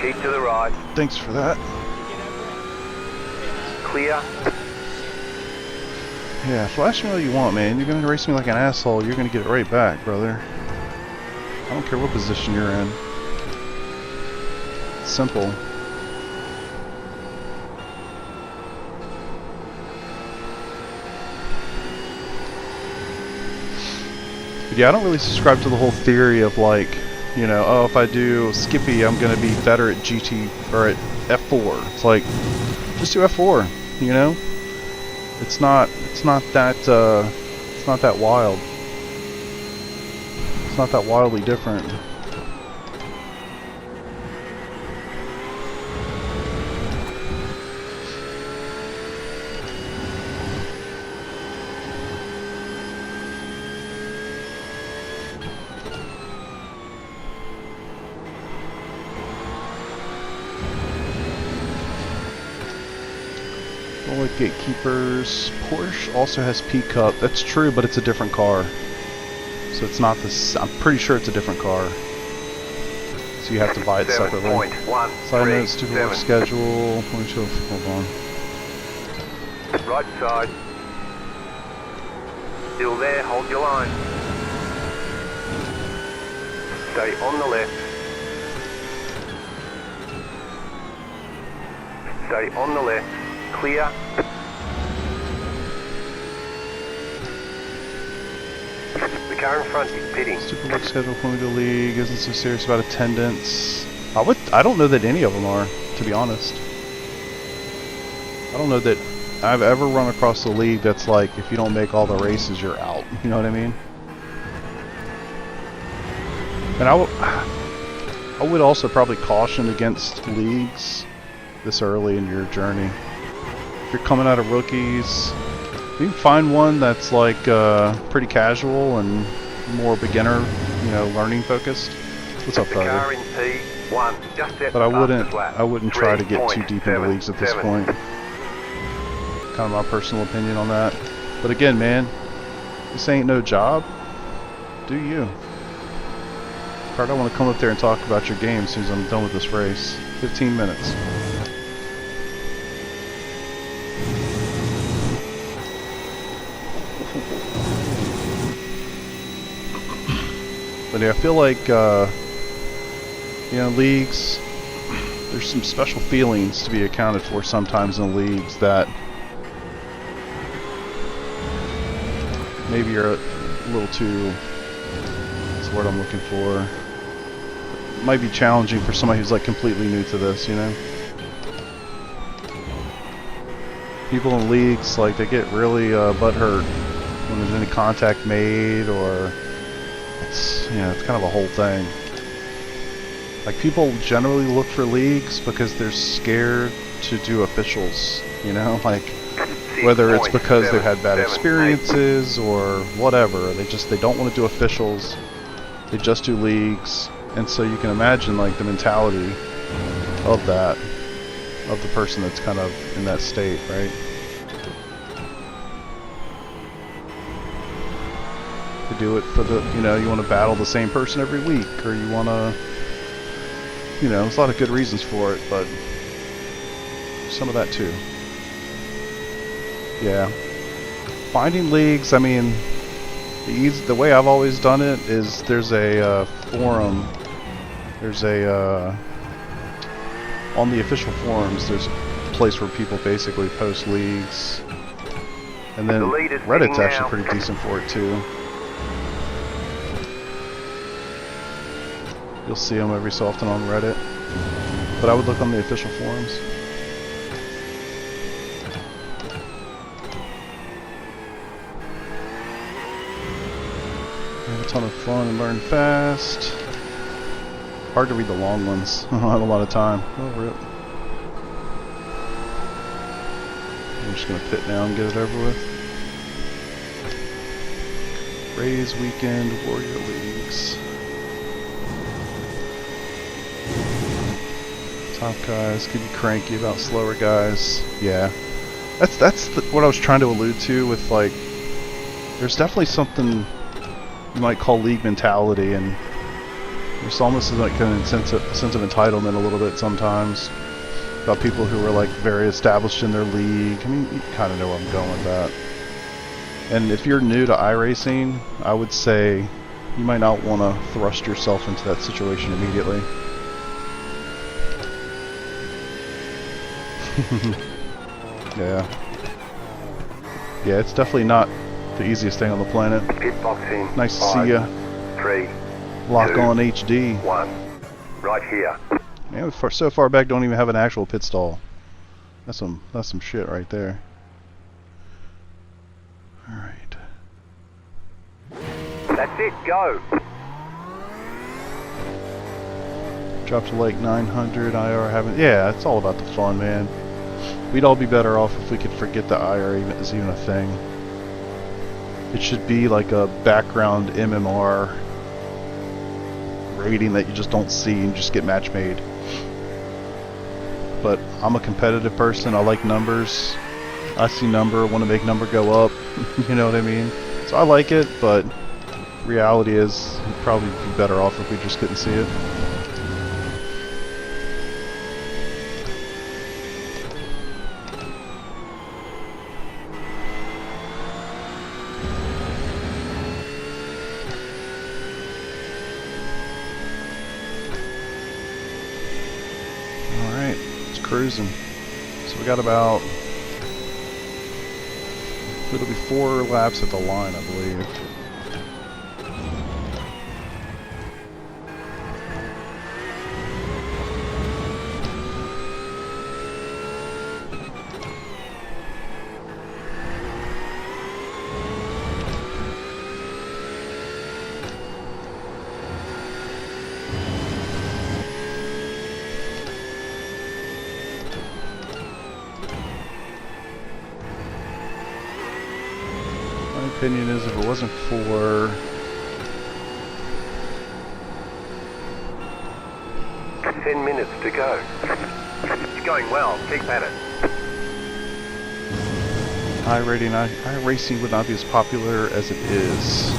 Keep to the right. Thanks for that. Clear. Yeah, flash me all you want, man. You're gonna race me like an asshole. You're gonna get it right back, brother. I don't care what position you're in. It's simple. But yeah, I don't really subscribe to the whole theory of like, you know, oh, if I do Skippy, I'm gonna be better at GT or at F4. It's like, just do F4. You know, it's not that wild. It's not that wildly different. Like gatekeepers. Porsche also has P Cup. That's true, but it's a different car. So it's not this. I'm pretty sure it's a different car. So you have to buy it separately. 7.1. Side notes to work schedule. Hold on. Right side. Still there. Hold your line. Stay on the left. Stay on the left. Clear. The car in front is pitting. Super work schedule Formula League isn't so serious about attendance. I don't know that any of them are, to be honest. I don't know that I've ever run across a league that's like, if you don't make all the races, you're out. You know what I mean? And I would also probably caution against leagues this early in your journey. If you're coming out of rookies, you can find one that's like pretty casual and more beginner, you know, learning focused. What's up, The car Tiger? in P1. Just out But the I fastest lap. wouldn't try to get too deep into leagues at this 3.77. point. Kind of my personal opinion on that. But again, man, this ain't no job. Do you? Card, I want to come up there and talk about your game as soon as I'm done with this race. 15 minutes. But yeah, I feel like, you know, leagues, there's some special feelings to be accounted for sometimes in leagues that maybe you're a little too, what's the word I'm looking for? It might be challenging for somebody who's like completely new to this, you know? People in leagues, like, they get really butthurt when there's any contact made, or it's, you know, it's kind of a whole thing. Like, people generally look for leagues because they're scared to do officials, you know, like, whether it's because they've had bad experiences or whatever. They don't want to do officials. They just do leagues. And so you can imagine, like, the mentality of that, of the person that's kind of in that state, right? To do it for the, you know, you want to battle the same person every week, or you want to, you know, there's a lot of good reasons for it, but some of that too. Yeah. Finding leagues, I mean, the way I've always done it is there's a forum, there's a, on the official forums, there's a place where people basically post leagues, and then Reddit's actually pretty decent for it too. You'll see them every so often on Reddit, but I would look on the official forums. ton of fun and learn fast. Hard to read the long ones. I don't have a lot of time. Oh, rip. I'm just gonna pit now and get it over with. Raise Weekend Warrior Leagues. Top guys could be cranky about slower guys. Yeah, that's what I was trying to allude to with, like, there's definitely something you might call league mentality, and there's almost like an sense of entitlement a little bit sometimes about people who are like very established in their league. I mean, you kind of know where I'm going with that. And if you're new to iRacing, I would say you might not want to thrust yourself into that situation immediately. Yeah. Yeah, it's definitely not the easiest thing on the planet. Pit boxing. Nice to see ya. 3, Lock 2, on HD. 1. Right here. Man, so far back, don't even have an actual pit stall. That's some shit right there. All right. That's it, go. Drop to like 900 IR. Haven't. Yeah, it's all about the fun, man. We'd all be better off if we could forget the IR is even a thing. It should be like a background MMR rating that you just don't see and just get match made. But I'm a competitive person. I like numbers. I see number, want to make number go up. You know what I mean? So I like it, but reality is it'd probably be better off if we just couldn't see it. Alright, it's cruising. So we got about, it'll be 4 laps at the line, I believe. My opinion is if it wasn't for 10 minutes to go. It's going well. Keep at it. iRacing would not be as popular as it is.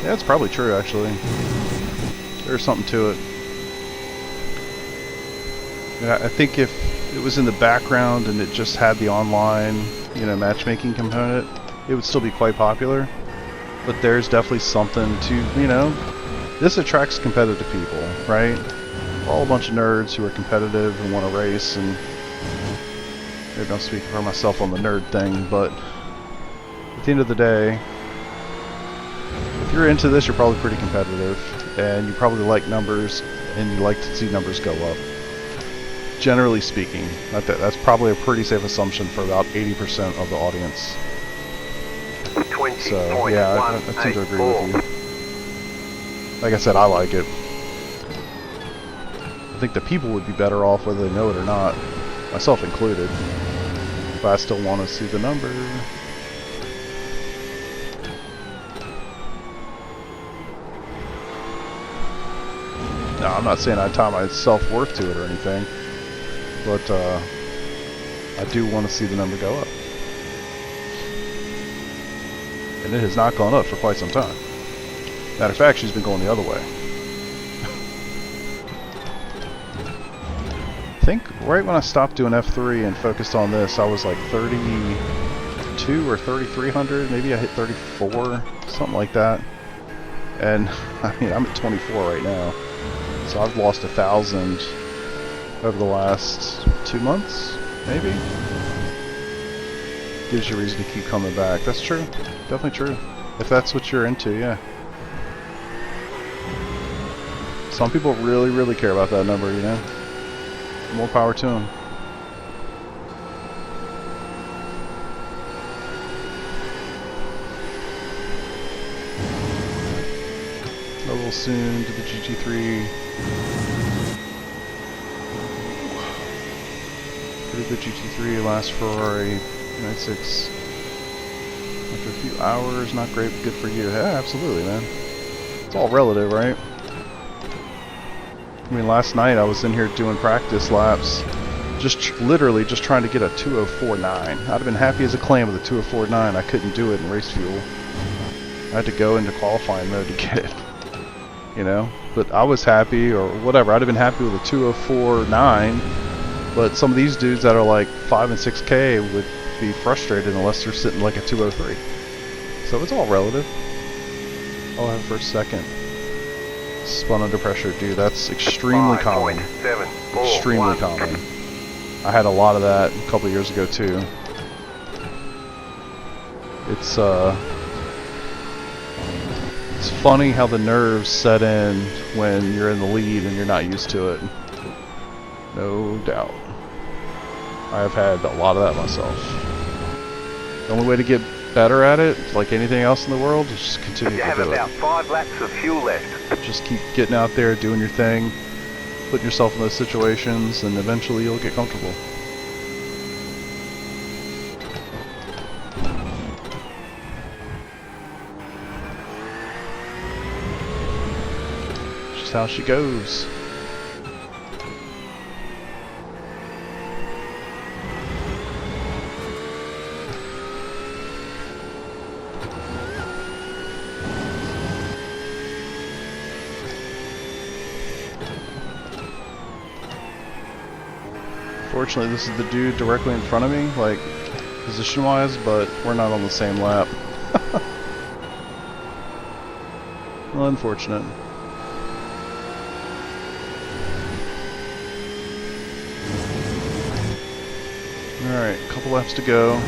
Yeah, that's probably true, actually. There's something to it. Yeah, I think if it was in the background and it just had the online, matchmaking component, it would still be quite popular. But there's definitely something to, this attracts competitive people, right? We're all a bunch of nerds who are competitive and want to race, and maybe I'm speaking for myself on the nerd thing, but at the end of the day, if you're into this, you're probably pretty competitive, and you probably like numbers, and you like to see numbers go up. Generally speaking, that's probably a pretty safe assumption for about 80% of the audience. 20. So, yeah, I tend to agree with you. Like I said, I like it. I think the people would be better off whether they know it or not, myself included. But I still want to see the number. No, I'm not saying I tie my self-worth to it or anything, but I do want to see the number go up. And it has not gone up for quite some time. Matter of fact, she's been going the other way. I think right when I stopped doing F3 and focused on this, I was like 32 or 3,300. Maybe I hit 34, something like that. And I mean, I'm at 24 right now. So I've lost 1,000 over the last 2 months, maybe. Gives you a reason to keep coming back. That's true. Definitely true. If that's what you're into, yeah. Some people really, really care about that number, More power to them. A little soon to the GT3. Pretty good GT3, last Ferrari, 96. After a few hours, not great, but good for you. Yeah, absolutely, man. It's all relative, right? I mean, last night I was in here doing practice laps, literally just trying to get a 204.9. I'd have been happy as a clam with a 204.9. I couldn't do it in race fuel. I had to go into qualifying mode to get it. You know? But I was happy, or whatever. I'd have been happy with a 204.9. But some of these dudes that are like 5 and 6K would be frustrated unless they're sitting like a 203. So it's all relative. I'll have for a second. Spun under pressure, dude. That's extremely common. Extremely common. I had a lot of that a couple years ago too. It's funny how the nerves set in when you're in the lead and you're not used to it. No doubt. I've had a lot of that myself. The only way to get better at it, like anything else in the world, is just continue to do it. You have about 5 laps of fuel left. Just keep getting out there, doing your thing, putting yourself in those situations, and eventually you'll get comfortable. Just how she goes. Fortunately, this is the dude directly in front of me, like, position-wise, but we're not on the same lap. Well, unfortunate. Alright, a couple laps to go.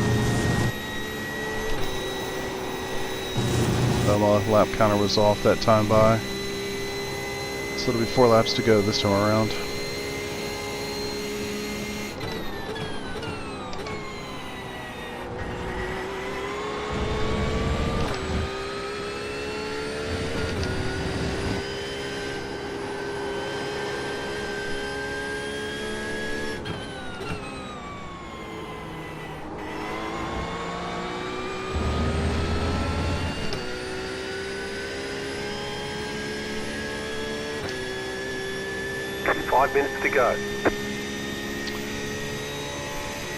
My lap counter was off that time by. So it'll be 4 laps to go this time around. Minutes to go.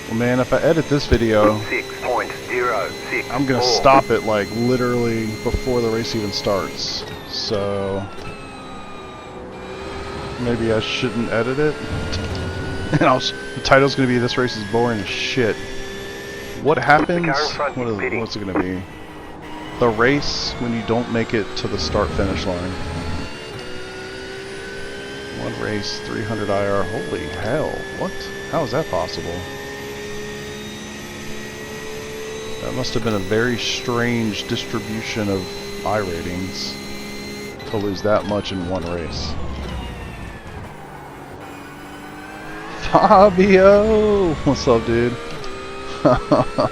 Well, man, if I edit this video, 6.06. I'm gonna stop it like literally before the race even starts. So maybe I shouldn't edit it. And the title's gonna be "This race is boring as shit." What happens? What's it gonna be? The race when you don't make it to the start-finish line. One race, 300 IR. Holy hell! What? How is that possible? That must have been a very strange distribution of I ratings to lose that much in one race. Fabio! What's up, dude? Oh,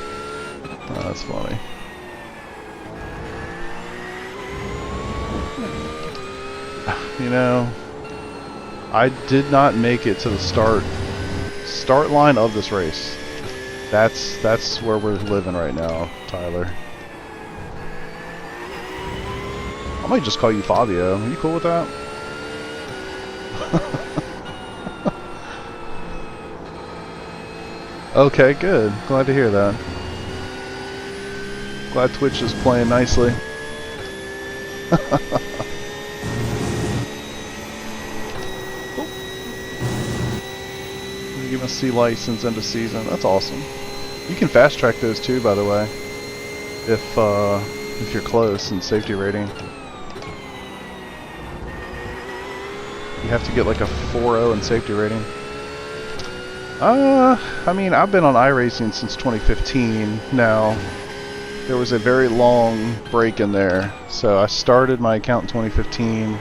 that's funny. You know, I did not make it to the start line of this race. That's where we're living right now, Tyler. I might just call you Fabio. Are you cool with that? Okay, good. Glad to hear that. Glad Twitch is playing nicely. Give a C license end of season. That's awesome. You can fast track those too, by the way, if you're close in safety rating. You have to get like a 4.0 in safety rating. I mean, I've been on iRacing since 2015. Now, there was a very long break in there, so I started my account in 2015.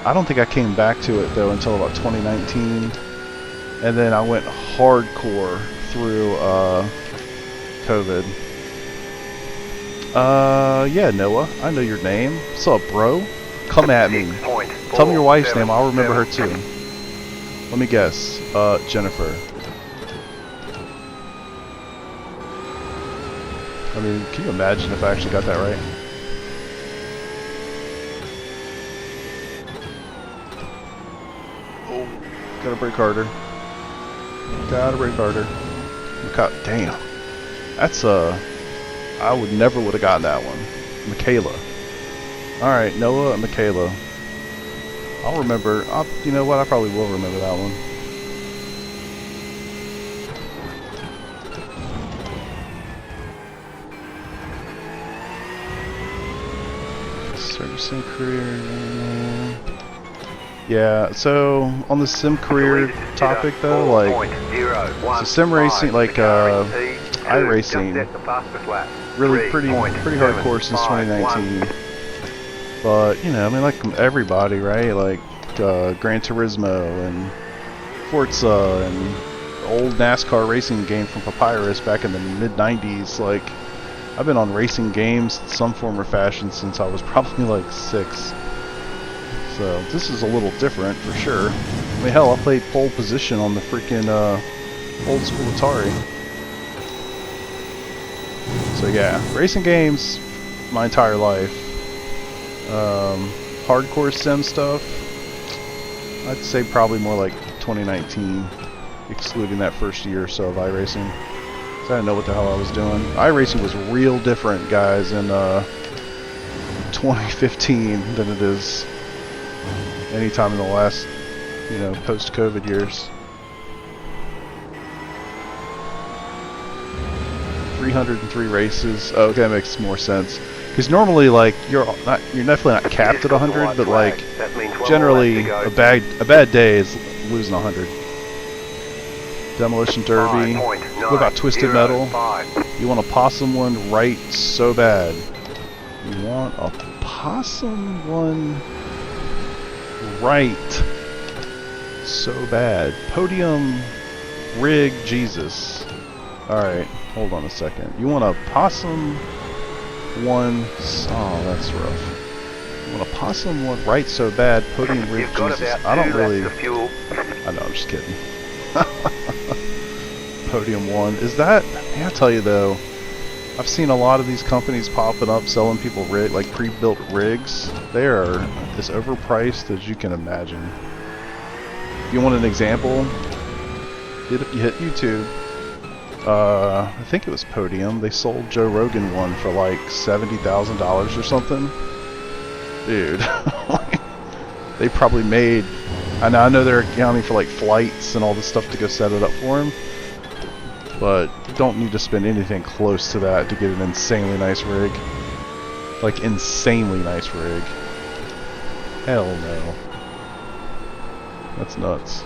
I don't think I came back to it though until about 2019. And then I went hardcore through COVID. Yeah, Noah, I know your name. What's up, bro? Come at me. Tell me your wife's name. I'll remember her too. Let me guess. Jennifer. I mean, can you imagine if I actually got that right? Oh, gotta brake harder. Gotta brake harder. God damn. That's I would never would have gotten that one. Michaela. Alright, Noah and Michaela. I'll remember. You know what? I probably will remember that one. Sim career. Yeah, so on the sim career topic though, like, so sim racing, like iRacing, really pretty hardcore since 2019. But you know, I mean, like everybody, right? Like Gran Turismo and Forza and old NASCAR racing game from Papyrus back in the mid '90s, like. I've been on racing games in some form or fashion since I was probably like 6. So this is a little different for sure. I mean, hell, I played pole position on the freaking old school Atari. So yeah, racing games my entire life. Hardcore sim stuff, I'd say probably more like 2019, excluding that first year or so of iRacing. I didn't know what the hell I was doing. iRacing was real different, guys, in 2015 than it is any time in the last, you know, post-COVID years. 303 races. Oh, okay, that makes more sense. Because normally, like, you're definitely not capped at 100, but like, generally, a bad day is losing 100. Demolition Derby. What about Twisted Metal? You want a possum one right so bad. You want a possum one right so bad. Podium rig Jesus. Alright, hold on a second. You want a possum one... Oh, that's rough. You want a possum one right so bad. Podium rig Jesus. I don't really... I know, I'm just kidding. Podium 1. Is that... I tell you though, I've seen a lot of these companies popping up selling people like pre-built rigs. They are as overpriced as you can imagine. If you want an example, you hit YouTube. I think it was Podium. They sold Joe Rogan one for like $70,000 or something. Dude. They probably made... I know they're accounting for like flights and all this stuff to go set it up for him, but you don't need to spend anything close to that to get an insanely nice rig. Like, insanely nice rig. Hell no. That's nuts.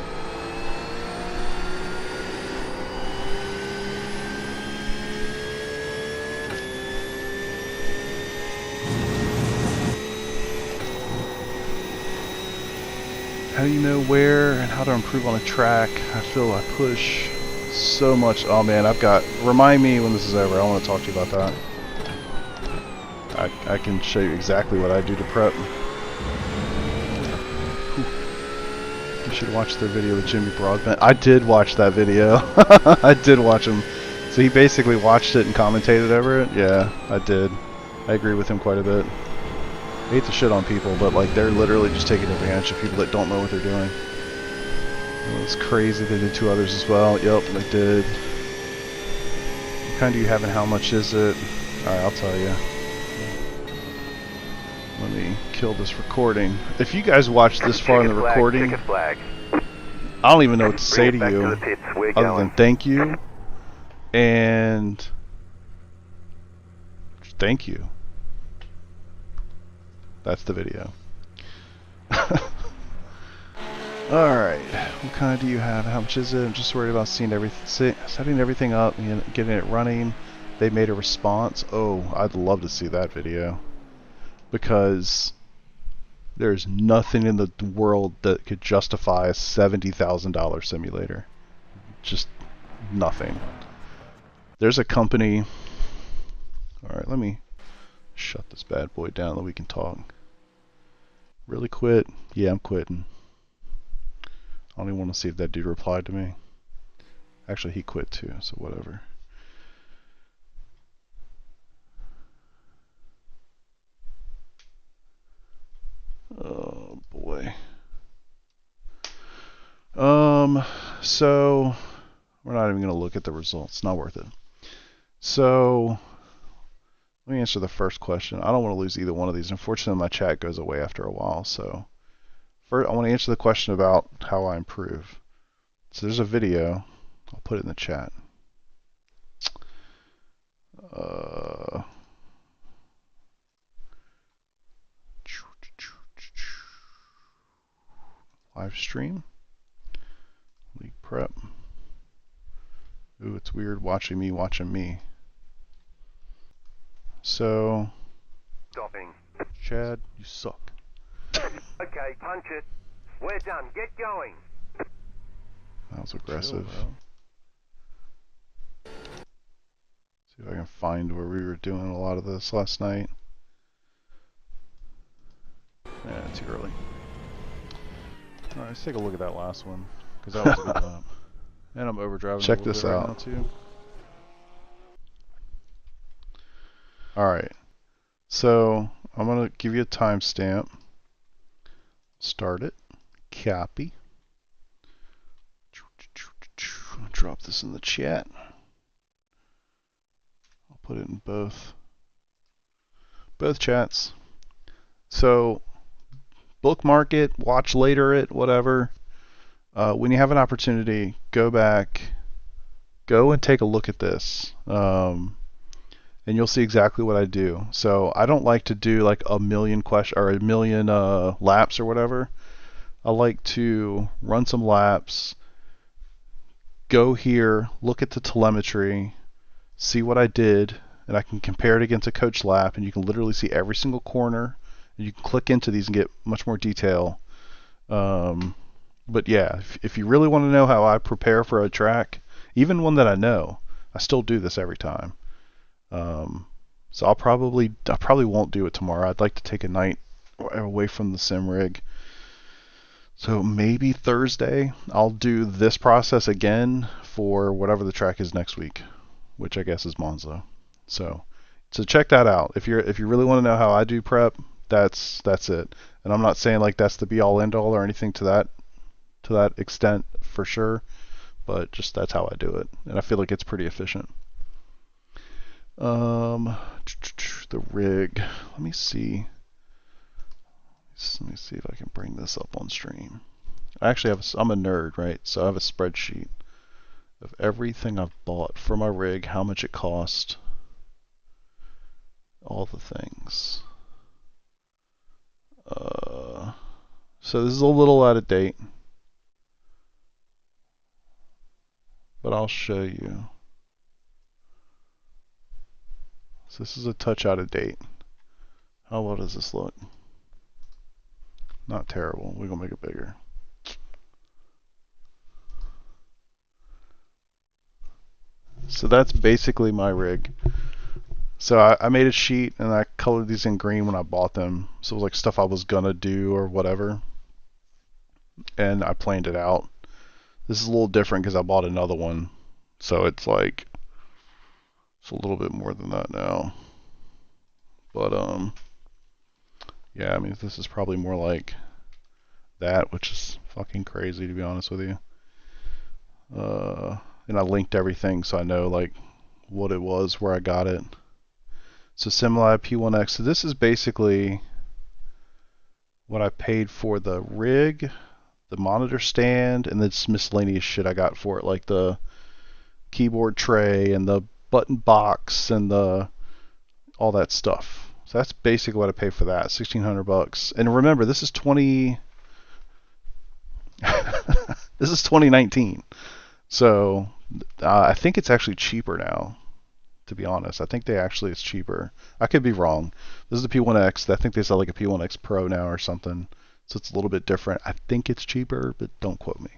How do you know where and how to improve on a track? I feel I push so much. Oh man, remind me when this is over. I want to talk to you about that. I can show you exactly what I do to prep. Whew. You should watch the video with Jimmy Broadbent. I did watch that video. I did watch him. So he basically watched it and commentated over it? Yeah, I did. I agree with him quite a bit. I hate to shit on people, but like they're literally just taking advantage of people that don't know what they're doing. It's crazy. They did 2 others as well. Yep, they did. What kind do you have and how much is it? Alright, I'll tell you. Let me kill this recording. If you guys watch this far in the recording, I don't even know what to say to you other than thank you and thank you. That's the video. Alright, what kind do you have? How much is it? I'm just worried about setting everything up and getting it running. They made a response. Oh, I'd love to see that video. Because there's nothing in the world that could justify a $70,000 simulator. Just nothing. There's a company... Alright, let me shut this bad boy down so we can talk. Really quit? Yeah, I'm quitting. I don't even want to see if that dude replied to me. Actually, he quit too, so whatever. Oh boy. So we're not even going to look at the results. Not worth it. So let me answer the first question. I don't want to lose either one of these. Unfortunately, my chat goes away after a while. So first, I want to answer the question about how I improve. So there's a video. I'll put it in the chat. Live stream. League prep. Ooh, it's weird watching me. So, Stopping. Chad, you suck. Okay, punch it. We're done. Get going. That was aggressive. See if I can find where we were doing a lot of this last night. Yeah, too early. Alright, let's take a look at that last one, because that was a good lap. And I'm overdriving Check a little this bit right out. now too. Alright, so I'm going to give you a timestamp. Start it. Copy. I'll drop this in the chat. I'll put it in both chats. So bookmark it, watch later it, whatever. When you have an opportunity, go and take a look at this. And you'll see exactly what I do. So I don't like to do like a million laps or whatever. I like to run some laps, go here, look at the telemetry, see what I did, and I can compare it against a coach lap, and you can literally see every single corner, and you can click into these and get much more detail. But yeah, if you really want to know how I prepare for a track, even one that I know, I still do this every time. So I probably won't do it tomorrow. I'd like to take a night away from the sim rig. So maybe Thursday I'll do this process again for whatever the track is next week, which I guess is Monza. So check that out. If you really want to know how I do prep, that's it. And I'm not saying like that's the be all end all or anything to that extent for sure, but just that's how I do it, and I feel like it's pretty efficient. The rig. Let me see if I can bring this up on stream. I actually I'm a nerd, right? So I have a spreadsheet of everything I've bought for my rig, how much it cost, all the things. So this is a little out of date, but I'll show you. So this is a touch out of date. How well does this look? Not terrible. We're gonna make it bigger. So that's basically my rig. So I made a sheet and I colored these in green when I bought them. So it was like stuff I was gonna do or whatever. And I planned it out. This is a little different because I bought another one. So it's like, it's a little bit more than that now. But yeah, I mean this is probably more like that, which is fucking crazy to be honest with you. And I linked everything so I know like what it was, where I got it. So SimLab P1X. So this is basically what I paid for the rig, the monitor stand, and this miscellaneous shit I got for it, like the keyboard tray and the button box and all that stuff. So that's basically what I paid for that, $1,600. And remember, this is 2019. So I think it's actually cheaper now, to be honest. I think it's cheaper. I could be wrong. This is the P1X. I think they sell like a P1X Pro now or something. So it's a little bit different. I think it's cheaper, but don't quote me.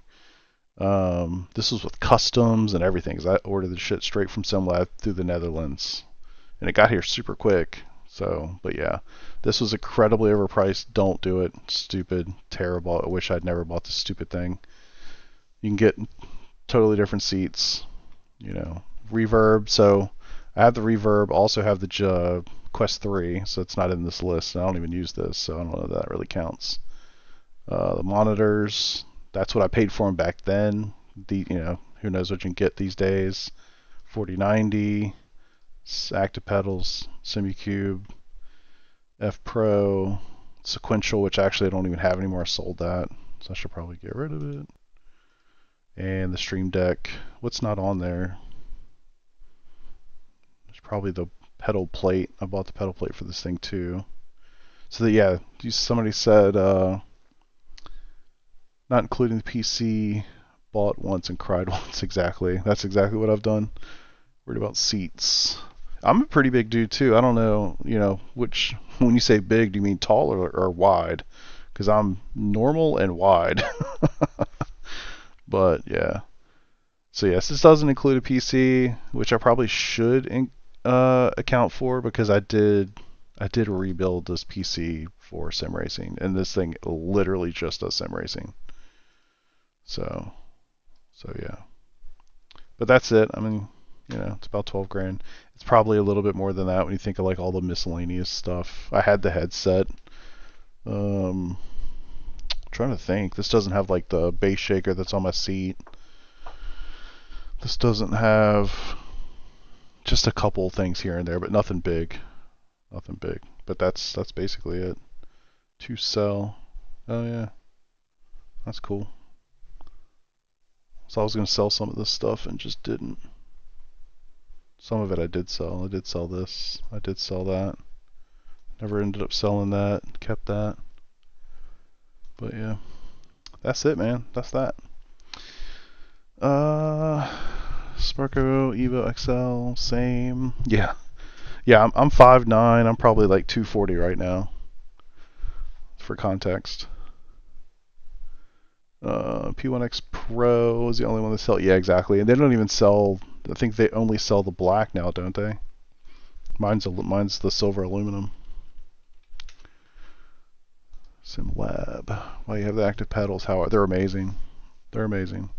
This was with customs and everything, because I ordered the shit straight from SimLab through the Netherlands. And it got here super quick. So, but yeah, this was incredibly overpriced. Don't do it. Stupid, terrible. I wish I'd never bought this stupid thing. You can get totally different seats, you know, reverb. So I have the reverb, also have the Quest 3, so it's not in this list. I don't even use this, so I don't know if that really counts. The monitors, that's what I paid for them back then. Who knows what you can get these days. 4090, active pedals, Simucube, F Pro, sequential, which actually I don't even have anymore. I sold that, so I should probably get rid of it. And the Stream Deck. What's not on there? There's probably the pedal plate. I bought the pedal plate for this thing too. So yeah, somebody said not including the PC, bought once and cried once. Exactly. That's exactly what I've done. Worried about seats. I'm a pretty big dude too. I don't know, which, when you say big, do you mean tall or wide? Because I'm normal and wide. But yeah. So yes, this doesn't include a PC, which I probably should account for, because I did rebuild this PC for sim racing, and this thing literally just does sim racing. So yeah. But that's it. I mean, it's about 12 grand. It's probably a little bit more than that when you think of like all the miscellaneous stuff. I had the headset. Trying to think. This doesn't have like the bass shaker that's on my seat. This doesn't have, just a couple things here and there, but nothing big. Nothing big. But that's basically it. To sell. Oh yeah. That's cool. So I was going to sell some of this stuff and just didn't. Some of it I did sell. I did sell this. I did sell that. Never ended up selling that. Kept that. But yeah. That's it, man. That's that. Sparko, Evo XL, same. Yeah. Yeah, I'm 5'9". I'm probably like 240 right now. For context. P1X Pro is the only one that sell. Yeah, exactly. And they don't even sell. I think they only sell the black now, don't they? Mine's the silver aluminum. SimLab. Well, you have the active pedals. They're amazing. They're amazing.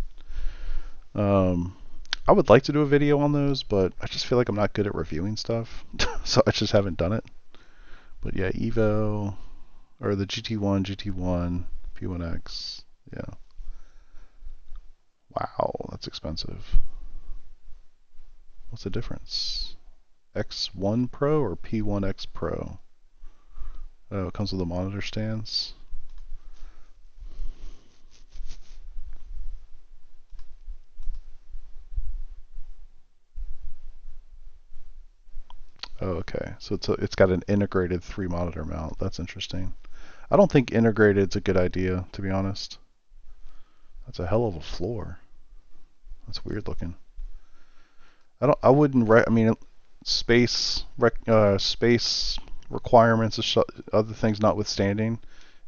I would like to do a video on those, but I just feel like I'm not good at reviewing stuff, so I just haven't done it. But yeah, Evo, or the GT1, P1X. Yeah. Wow, that's expensive. What's the difference? X1 Pro or P1X Pro? Oh, it comes with the monitor stands. Oh, okay. So it's got an integrated 3-monitor mount. That's interesting. I don't think integrated's a good idea, to be honest. That's a hell of a floor. That's weird looking. I wouldn't. I mean, space requirements, other things notwithstanding,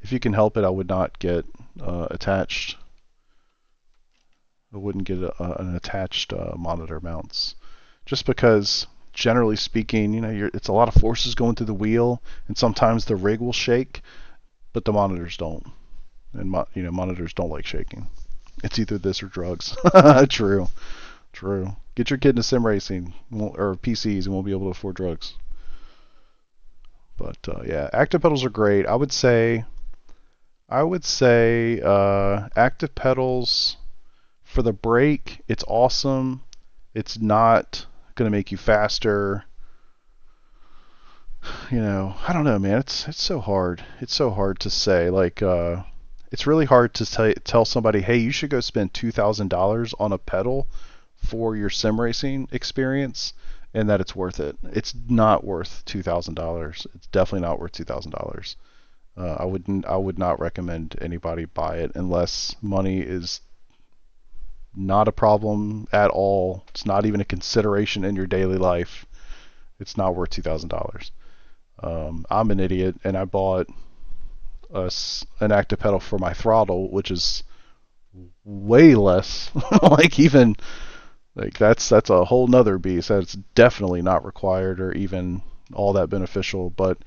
if you can help it, I would not get attached. I wouldn't get an attached monitor mounts, just because, generally speaking, it's a lot of forces going through the wheel, and sometimes the rig will shake, but the monitors don't, and monitors don't like shaking. It's either this or drugs. True. Get your kid into sim racing or PCs and won't be able to afford drugs. But yeah, active pedals are great. I would say active pedals for the brake, it's awesome. It's not gonna make you faster. I don't know, man. It's so hard. It's so hard to say. Like, it's really hard to tell somebody, hey, you should go spend $2,000 on a pedal for your sim racing experience, and that it's worth it. It's not worth $2,000. It's definitely not worth $2,000. I would not recommend anybody buy it unless money is not a problem at all. It's not even a consideration in your daily life. It's not worth $2,000. I'm an idiot, and I bought an active pedal for my throttle, which is way less. That's a whole nother beast. That's definitely not required or even all that beneficial, but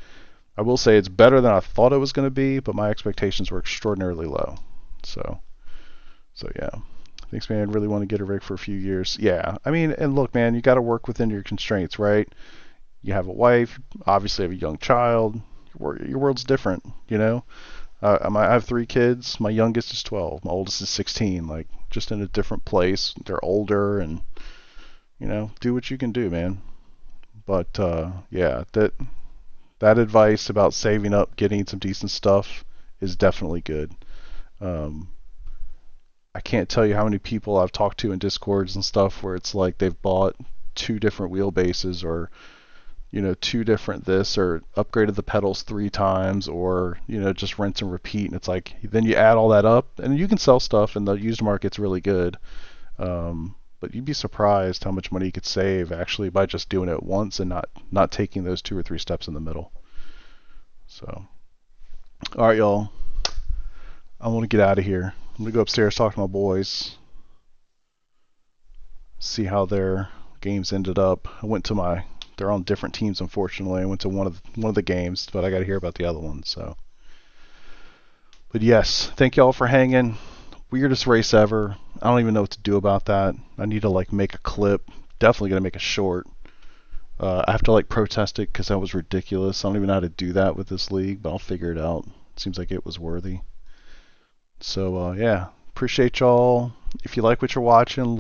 I will say it's better than I thought it was going to be, but my expectations were extraordinarily low. So yeah. Thanks, man. I really want to get a rig for a few years. Yeah, I mean, and look, man, you got to work within your constraints, right? You have a wife, obviously have a young child. Your world's different, you know? I have 3 kids. My youngest is 12. My oldest is 16. Like, just in a different place. They're older, and, you know, do what you can do, man. But, yeah, that advice about saving up, getting some decent stuff is definitely good. I can't tell you how many people I've talked to in Discords and stuff where it's like they've bought 2 different wheelbases, or, you know, 2 different this, or upgraded the pedals 3 times, or, you know, just rinse and repeat. And it's like, then you add all that up, and you can sell stuff, and the used market's really good. But you'd be surprised how much money you could save actually by just doing it once and not taking those 2 or 3 steps in the middle. So, all right, y'all. I want to get out of here. I'm going to go upstairs, talk to my boys, see how their games ended up. They're on different teams, unfortunately. I went to one of the games, but I got to hear about the other one. So, but yes, thank y'all for hanging. Weirdest race ever. I don't even know what to do about that. I need to like make a clip. Definitely gonna make a short. I have to like protest it because that was ridiculous. I don't even know how to do that with this league, but I'll figure it out. Seems like it was worthy. So yeah, appreciate y'all. If you like what you're watching,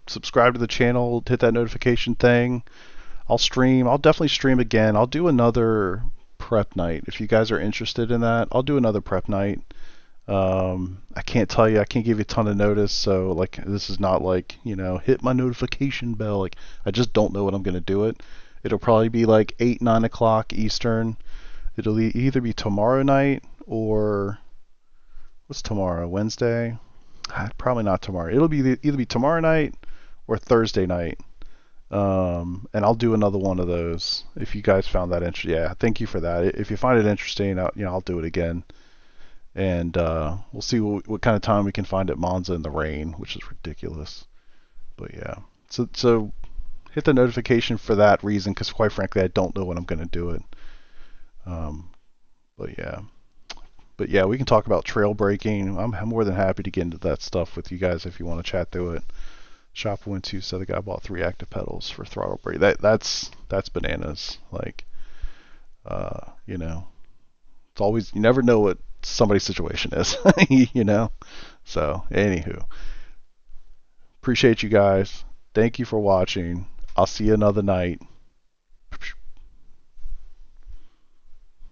subscribe to the channel, hit that notification thing. I'll definitely stream again. I'll do another prep night. If you guys are interested in that, I'll do another prep night. I can't give you a ton of notice, so like this is not like, you know, hit my notification bell. Like, I just don't know when I'm gonna do it. It'll probably be like 8-9 o'clock Eastern. It'll either be tomorrow night, or what's tomorrow? Wednesday? Probably not tomorrow. It'll be either be tomorrow night or Thursday night. And I'll do another one of those if you guys found that interesting. Yeah, thank you for that. If you find it interesting, I'll do it again. And we'll see what kind of time we can find at Monza in the rain, which is ridiculous. But yeah, so hit the notification for that reason, because quite frankly, I don't know when I'm going to do it. But yeah, we can talk about trail breaking. I'm more than happy to get into that stuff with you guys if you want to chat through it. Shop went to, so the guy bought 3 active pedals for throttle brake. That's bananas. Like, you know, it's always, you never know what somebody's situation is, you know. So anywho, appreciate you guys. Thank you for watching. I'll see you another night.